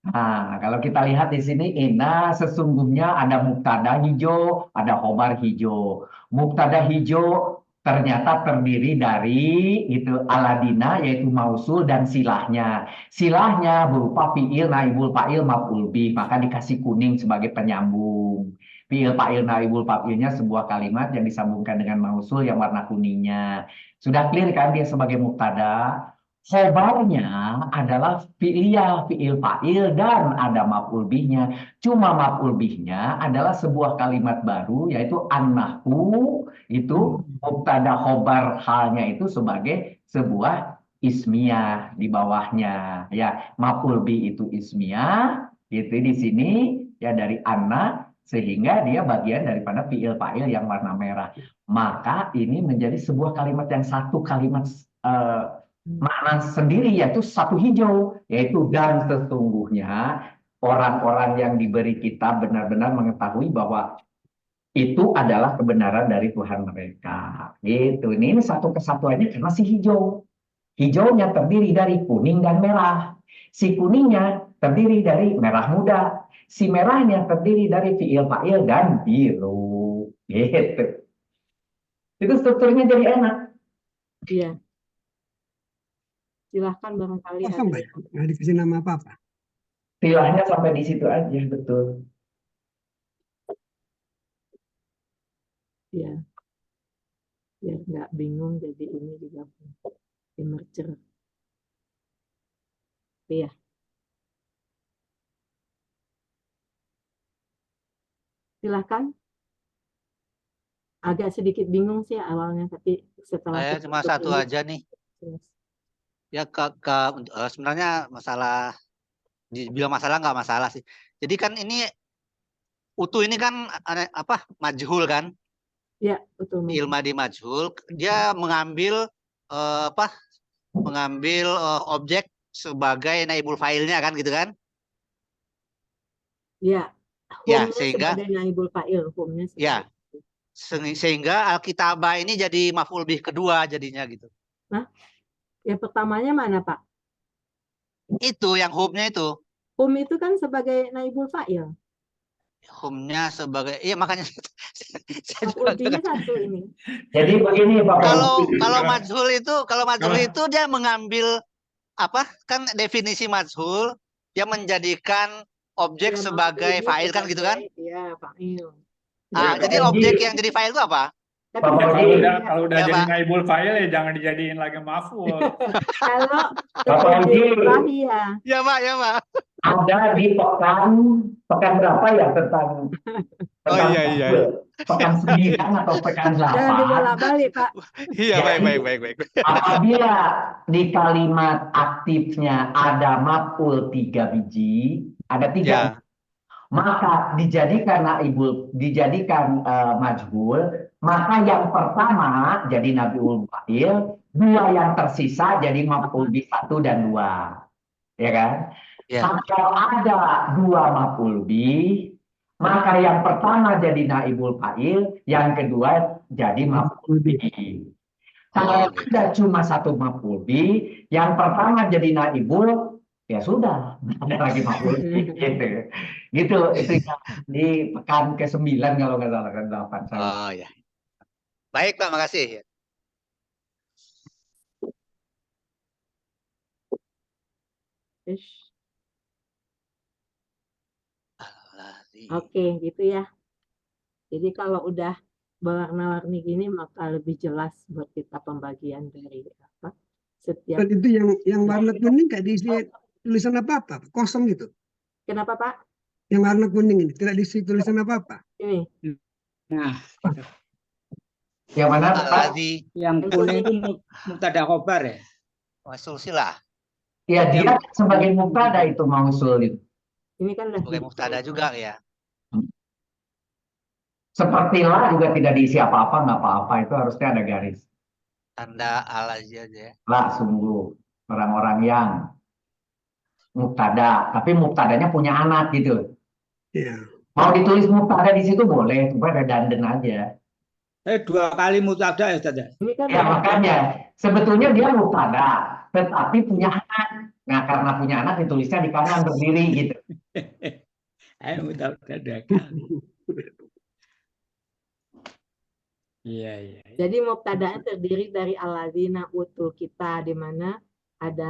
Nah, kalau kita lihat di sini inna sesungguhnya ada mubtada hijau, ada khobar hijau. Mubtada hijau ternyata terdiri dari itu aladina yaitu mausul dan silahnya. Silahnya berupa fiil naibul fa'il maf'ul bih, maka dikasih kuning sebagai penyambung. Fiil fa'il naibul fa'ilnya sebuah kalimat yang disambungkan dengan mausul yang warna kuningnya. Sudah clear kan dia sebagai mubtada? Khobarnya adalah fiil fa'il dan ada maf'ul bihnya. Cuma maf'ul bihnya adalah sebuah kalimat baru yaitu annahu itu mubtada khobar halnya itu sebagai sebuah ismiyah di bawahnya. Ya, maf'ul bih itu ismiyah gitu di sini ya dari anna sehingga dia bagian daripada fiil fa'il yang warna merah. Maka ini menjadi sebuah kalimat yang satu kalimat makna sendiri yaitu satu hijau, yaitu dan sesungguhnya orang-orang yang diberi kitab benar-benar mengetahui bahwa itu adalah kebenaran dari Tuhan mereka. Gitu. Ini satu kesatuannya karena si hijau. Hijaunya terdiri dari kuning dan merah. Si kuningnya terdiri dari merah muda. Si merahnya terdiri dari fiil fa'il dan biru. Gitu. Itu strukturnya jadi enak. Iya. Silahkan barangkali ada. Nggak dikasih nama apa-apa. Silahnya sampai di situ aja, betul. Ya. Biar nggak bingung jadi ini juga di merger. Iya. Silahkan. Agak sedikit bingung sih awalnya, tapi setelah Saya cuma satu aja nih. Ya sebenarnya masalah, dibilang masalah nggak masalah sih. Jadi kan ini utuh ini kan apa, majhul kan? Ya, betul. Ilma di majhul, dia mengambil objek sebagai naibul fa'ilnya kan, gitu kan? Ya. Ya, sehingga sebagai naibul fa'il, hukumnya ya, sehingga al-kitabah ini jadi maf'ul bih kedua jadinya gitu. Nah, yang pertamanya mana, Pak? Itu yang hubnya itu. Hum itu kan sebagai naibul fa'il. Humnya sebagai, iya makanya Maf'ul satu ini. Jadi begini Pak. Kalau majhul itu dia mengambil apa, kan definisi majhul, dia menjadikan objek sebagai fa'il kan, gitu kan? Iya, fa'il. Jadi objek yang jadi fa'il itu apa? Kalau udah jadi naibul fa'il ya jangan dijadiin lagi maf'ul. Kalau ya Pak. Ada di pekan berapa ya tentang iya. Pekan 9 atau pekan 8. Jangan dibolak-balik, Pak. Iya, baik. Apabila di kalimat aktifnya ada maf'ul 3 biji, ada 3. Ya. Maka dijadikan majhul, maka yang pertama jadi naibul fa'il, 2 yang tersisa jadi maf'ul bih 1 dan 2. Ya kan? Ya. Kalau ada 2 maf'ul bih, maka yang pertama jadi naibul fa'il, yang kedua jadi maf'ul bih. Kalau ada cuma 1 maf'ul bih, yang pertama jadi naibul, ya sudah, ada lagi maf'ul bih gitu. Gitu itu di pekan ke-9 kalau nggak salah, kan 8. Oh ya. Baik Pak, makasih. Oke, gitu ya. Jadi kalau udah berwarna-warni gini maka lebih jelas buat kita pembagian dari apa setiap. Dan itu yang warna kuning nggak diisi tulisan apa-apa, kosong gitu. Kenapa Pak? Yang warna kuning ini tidak diisi tulisan apa-apa. Ini. Nah, yang mana Pak? Yang kuning itu mubtada khobar ya? Mausul silah. Ya dia sebagai mubtada itu mausul itu. Ini kan sebagai mubtada juga ya. Seperti lah juga tidak diisi apa-apa, nggak apa-apa, itu harusnya ada garis. Tanda al-aji aja ya. Lah sungguh orang-orang yang mubtada, tapi mubtadanya punya anak gitu. Iya. Mau ditulis mubtada di situ boleh, cuma ada danden aja. 2 kali mubtada ya Ustaz ya? Ya makanya sebetulnya dia mubtada, tetapi punya anak. Nah karena punya anak ditulisnya di kanan berdiri gitu. Mubtada. Iya. Jadi mubtada'nya terdiri dari alladzina utul kita, di mana ada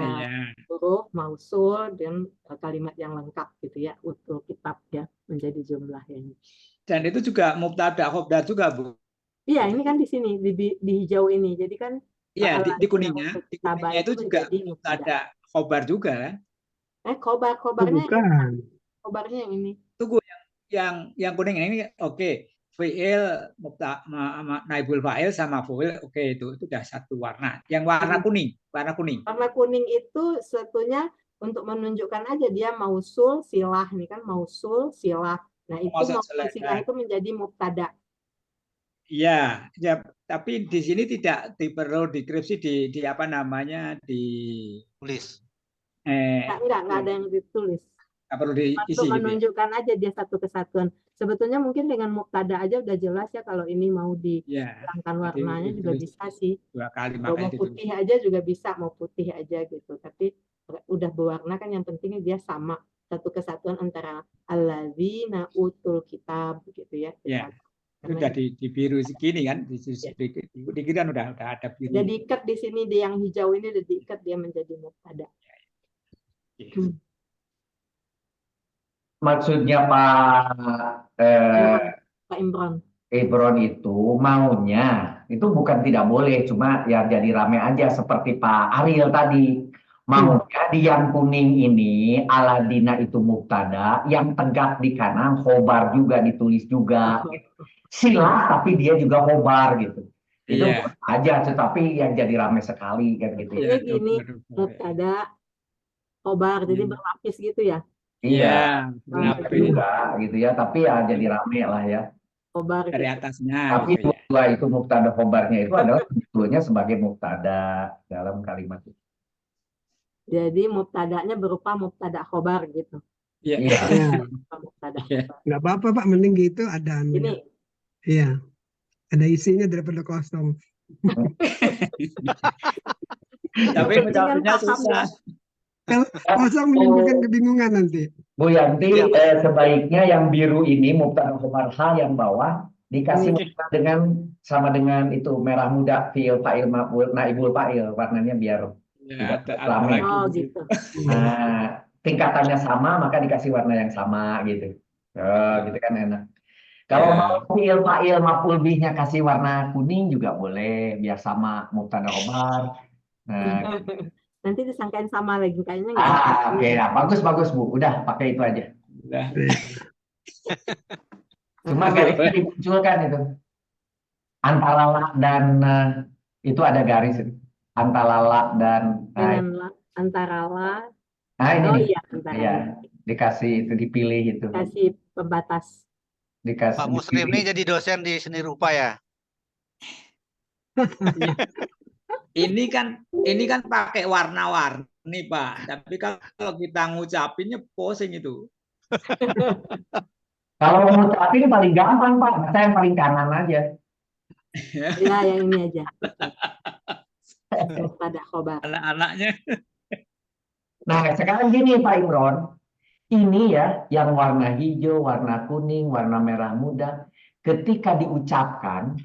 huruf mausul dan kalimat yang lengkap gitu ya, utul kitab ya menjadi jumlah yang. Dan itu juga mubtada khobar juga Bu. Iya, ini kan di sini di hijau ini. Jadi kan iya di kuningnya itu juga mubtada khobar juga kan? Khobarnya bukan. Khobarnya yang ini. Tunggu yang kuning ini oke. Fi'il naibul fa'il sama fu'il oke, itu sudah satu warna. Yang warna kuning. Warna kuning itu sebetulnya untuk menunjukkan aja dia mausul silah, ini kan mausul silah. Nah, itu mausul silah itu menjadi mubtada. Iya, ya, tapi di sini tidak perlu dikripsi di apa namanya tulis. Enggak ada yang ditulis. Nggak perlu diisi. Untuk menunjukkan aja dia satu kesatuan. Sebetulnya mungkin dengan mubtada aja udah jelas ya, kalau ini mau dihilangkan warnanya juga bisa sih. 2 kali mau putih aja juga bisa, mau putih aja gitu. Tapi udah berwarna kan, yang penting dia sama, satu kesatuan antara alladzina utul kitab gitu ya. Iya. Udah di biru segini kan, di kiri kan udah ada biru. Jadi diikat di sini, di yang hijau ini udah diikat, dia menjadi mubtada. Maksudnya Pak Imron itu maunya itu bukan tidak boleh, cuma ya jadi rame aja seperti Pak Ariel tadi. Maunya di yang kuning ini Aladina itu mubtada, yang tegak di kanan khobar juga ditulis juga. Silah tapi dia juga khobar gitu. Itu Iya. aja, tetapi yang jadi ramai sekali kan gitu. Iya, Gini, mubtada, khobar, jadi berlapis gitu ya. Iya, berlapis. tapi juga gitu ya, tapi ya jadi rame lah ya. Khobar Dari gitu. atasnya Tapi gitu ya. dua itu mubtada khobarnya itu adalah sebetulnya sebagai mubtada dalam kalimat itu. Jadi mubtadanya berupa mubtada khobar gitu. Iya. Ya, Mubtada Iya. khobar. nggak apa-apa Pak, mending gitu ada anunya. Ini Iya, ada isinya daripada kosong. Tapi kepentingan menjawabnya paham susah. Kalau kosong menimbulkan kebingungan nanti. Bu Yanti, sebaiknya yang biru ini mubtada khobar hal yang bawah dikasih warna dengan sama dengan itu merah muda fiil fa'il maf'ul naibul fa'il, warnanya biar Ya, tidak ada rame. lagi. Oh gitu. Nah, tingkatannya sama maka dikasih warna yang sama gitu. Gitu kan enak. Kalau Ya. mau fiil fa'il maf'ul bihnya kasih warna kuning juga boleh biar sama mubtada khobar. Nah, Nanti disangkain sama lagi kayaknya nggak. oke, nah, bagus Bu. Udah pakai itu aja. Udah. Cuma garisnya dimunculkan itu. Antara la dan itu ada garis itu. Antara la dan Dengan antara la. ini Oh nih. iya, antara Iya, la. dikasih itu dipilih itu. Kasih pembatas. Dikasih Pak Muslim dipilih. ini jadi dosen di seni rupa ya? Ini kan pakai warna-warni Pak. Tapi kalau kita ngucapinnya pusing itu. Kalau ngucapin paling gampang Pak, saya yang paling kanan aja. Ya, yang ini aja. Mubtada khobar. Anak-anaknya. Nah, sekarang gini Pak Imron, ini ya yang warna hijau, warna kuning, warna merah muda, ketika diucapkan,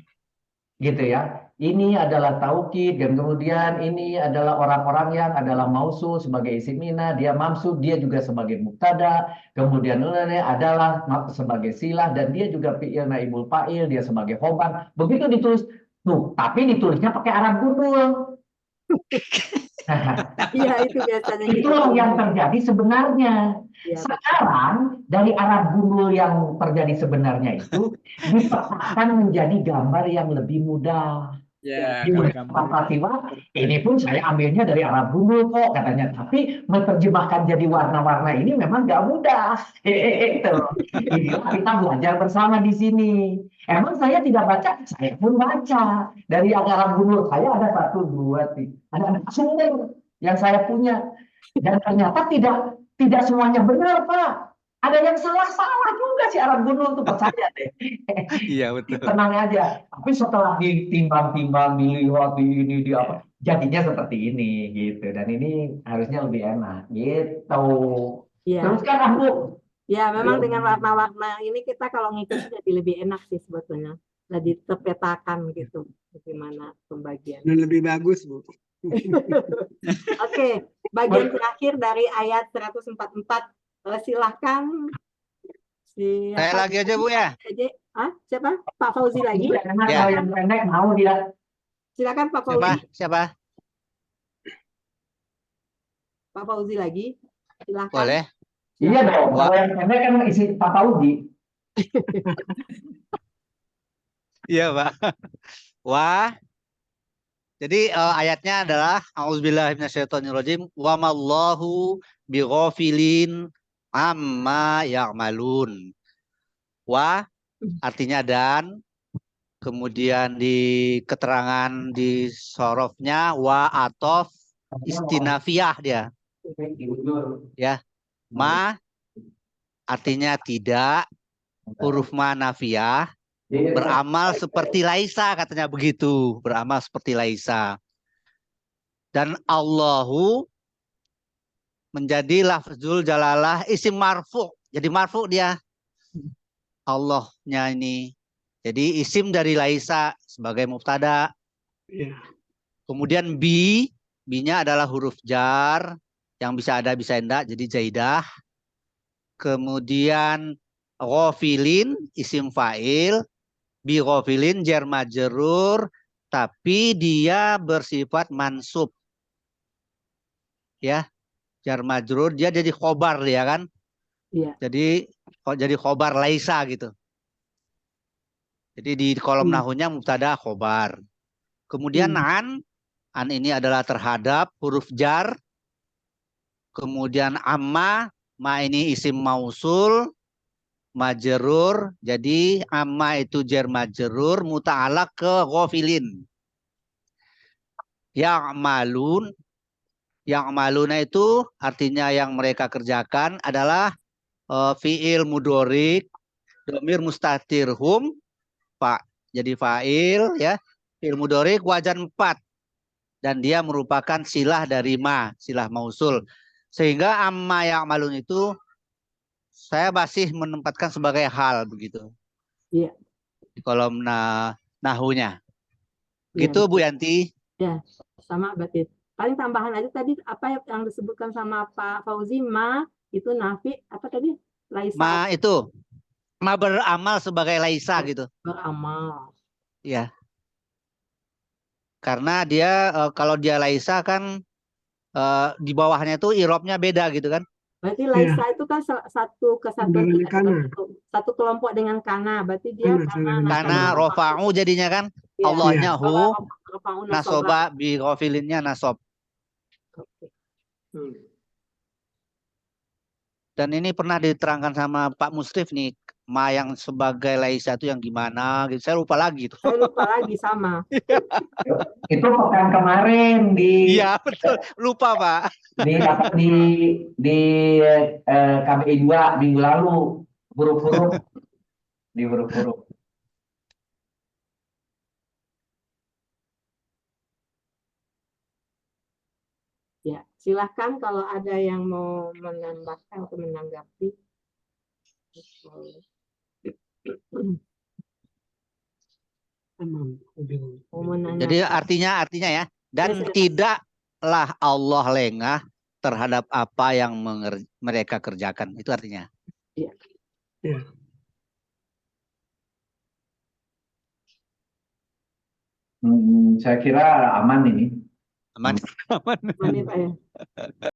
gitu ya, ini adalah taukid dan kemudian ini adalah orang-orang yang adalah mausul sebagai isim mina, dia mamsub, dia juga sebagai mubtada, kemudian adalah sebagai silah dan dia juga fi'il naibul fa'il, dia sebagai khobar. Begitu ditulis, tuh, tapi ditulisnya pakai Arab gundul. Iya, itu biasanya gitu. Itulah yang terjadi sebenarnya. Ya, Sekarang dari Arab gundul yang terjadi sebenarnya itu dipaksakan menjadi gambar yang lebih mudah. Ya, Ini pun saya ambilnya dari Arab gundul kok katanya, tapi menerjemahkan jadi warna-warna ini memang nggak mudah. Inilah kita belajar bersama di sini. Emang saya tidak baca, saya pun baca dari Arab gundul. Saya ada 1, 2, 3, ada sumber yang saya punya dan ternyata tidak semuanya benar Pak. Ada yang salah-salah juga si Arab gundul tuh, percaya deh. Iya betul. Tenang aja. Tapi setelah ditimbang-timbang, dilihat di apa, jadinya seperti ini gitu. Dan ini harusnya lebih enak gitu. Ya. Terus kan Bu. Ya, memang dengan warna-warna ini kita kalau ngikut jadi lebih enak sih sebetulnya. Lebih terpetakan gitu bagaimana pembagian. Dan lebih bagus Bu. Oke, bagian terakhir dari ayat 144. Silahkan. Saya lagi aja Bu ya. Siapa? Pak Fauzi lagi? Ya. Kalau yang pendek mau dia. Silakan Pak Fauzi. Siapa? Pak Fauzi lagi. Silakan. Boleh. Iya dong. Kalau yang pendek kan isi Pak Fauzi. Iya Pak. Wah. Jadi ayatnya adalah A'udzubillahi minasyaitonirrajim wa mallahu bighafilin amma ya'malun. Wa artinya dan, kemudian di keterangan di sorofnya wa atof istinafiyah dia. Ya. Ma artinya tidak, huruf ma nafiyah, beramal seperti Laisa katanya begitu, beramal seperti Laisa. Dan Allahu menjadi lafzul jalalah isim marfu. Jadi marfu dia. Allahnya ini. Jadi isim dari Laisa sebagai mubtada. Kemudian bi-nya adalah huruf jar yang bisa ada bisa enggak, jadi zaidah. Kemudian ghafilin isim fa'il, bi ghafilin jar majrur tapi dia bersifat mansub. ya, jar majrur, dia jadi khobar dia kan. Iya. Jadi khobar laisa gitu. Jadi di kolom nahunya mubtada khobar. Kemudian an ini adalah terhadap huruf jar. Kemudian amma, ma ini isim mausul, majrur. Jadi amma itu jar majrur muta'alaq ke ghafilin. Ya'malun. Ya'maluna itu artinya yang mereka kerjakan adalah fi'il mudorik, domir mustatir hum, pak. Jadi fa'il ya, fi'il mudorik wajan 4. Dan dia merupakan silah dari ma, silah mausul. Sehingga amma ya'malun itu saya masih menempatkan sebagai hal begitu. Iya. Di kolom nahunya. Iya, Gitu Bu betul. Yanti. Ya, sama berarti. Paling tambahan aja tadi apa yang disebutkan sama Pak Fauzi, ma itu nafi apa tadi? Laisa Ma itu ma beramal sebagai laisa gitu. beramal. Ya. Karena dia kalau dia laisa kan di bawahnya tuh irobnya beda gitu kan. Berarti laisa itu kan satu kesatuan, satu kelompok dengan kana. Berarti dia karena rofa'u jadinya kan. Ya. Allahnya hu, Rofa'u nasoba bi ghafilinnya nasob. Dan ini pernah diterangkan sama Pak Musrif nih, ma yang sebagai laisa itu yang gimana gitu. Saya lupa lagi tuh. Saya lupa lagi sama. Itu pekan kemarin di. Iya betul, lupa Pak. Di KBI 2 minggu lalu huruf-huruf di huruf-huruf. Ya, silahkan kalau ada yang mau menambahkan atau menanggapi. Jadi artinya ya, dan tidaklah Allah lengah terhadap apa yang mereka kerjakan. Itu artinya. Iya. Ya. Saya kira aman ini. Aman. Aman ya Pak ya.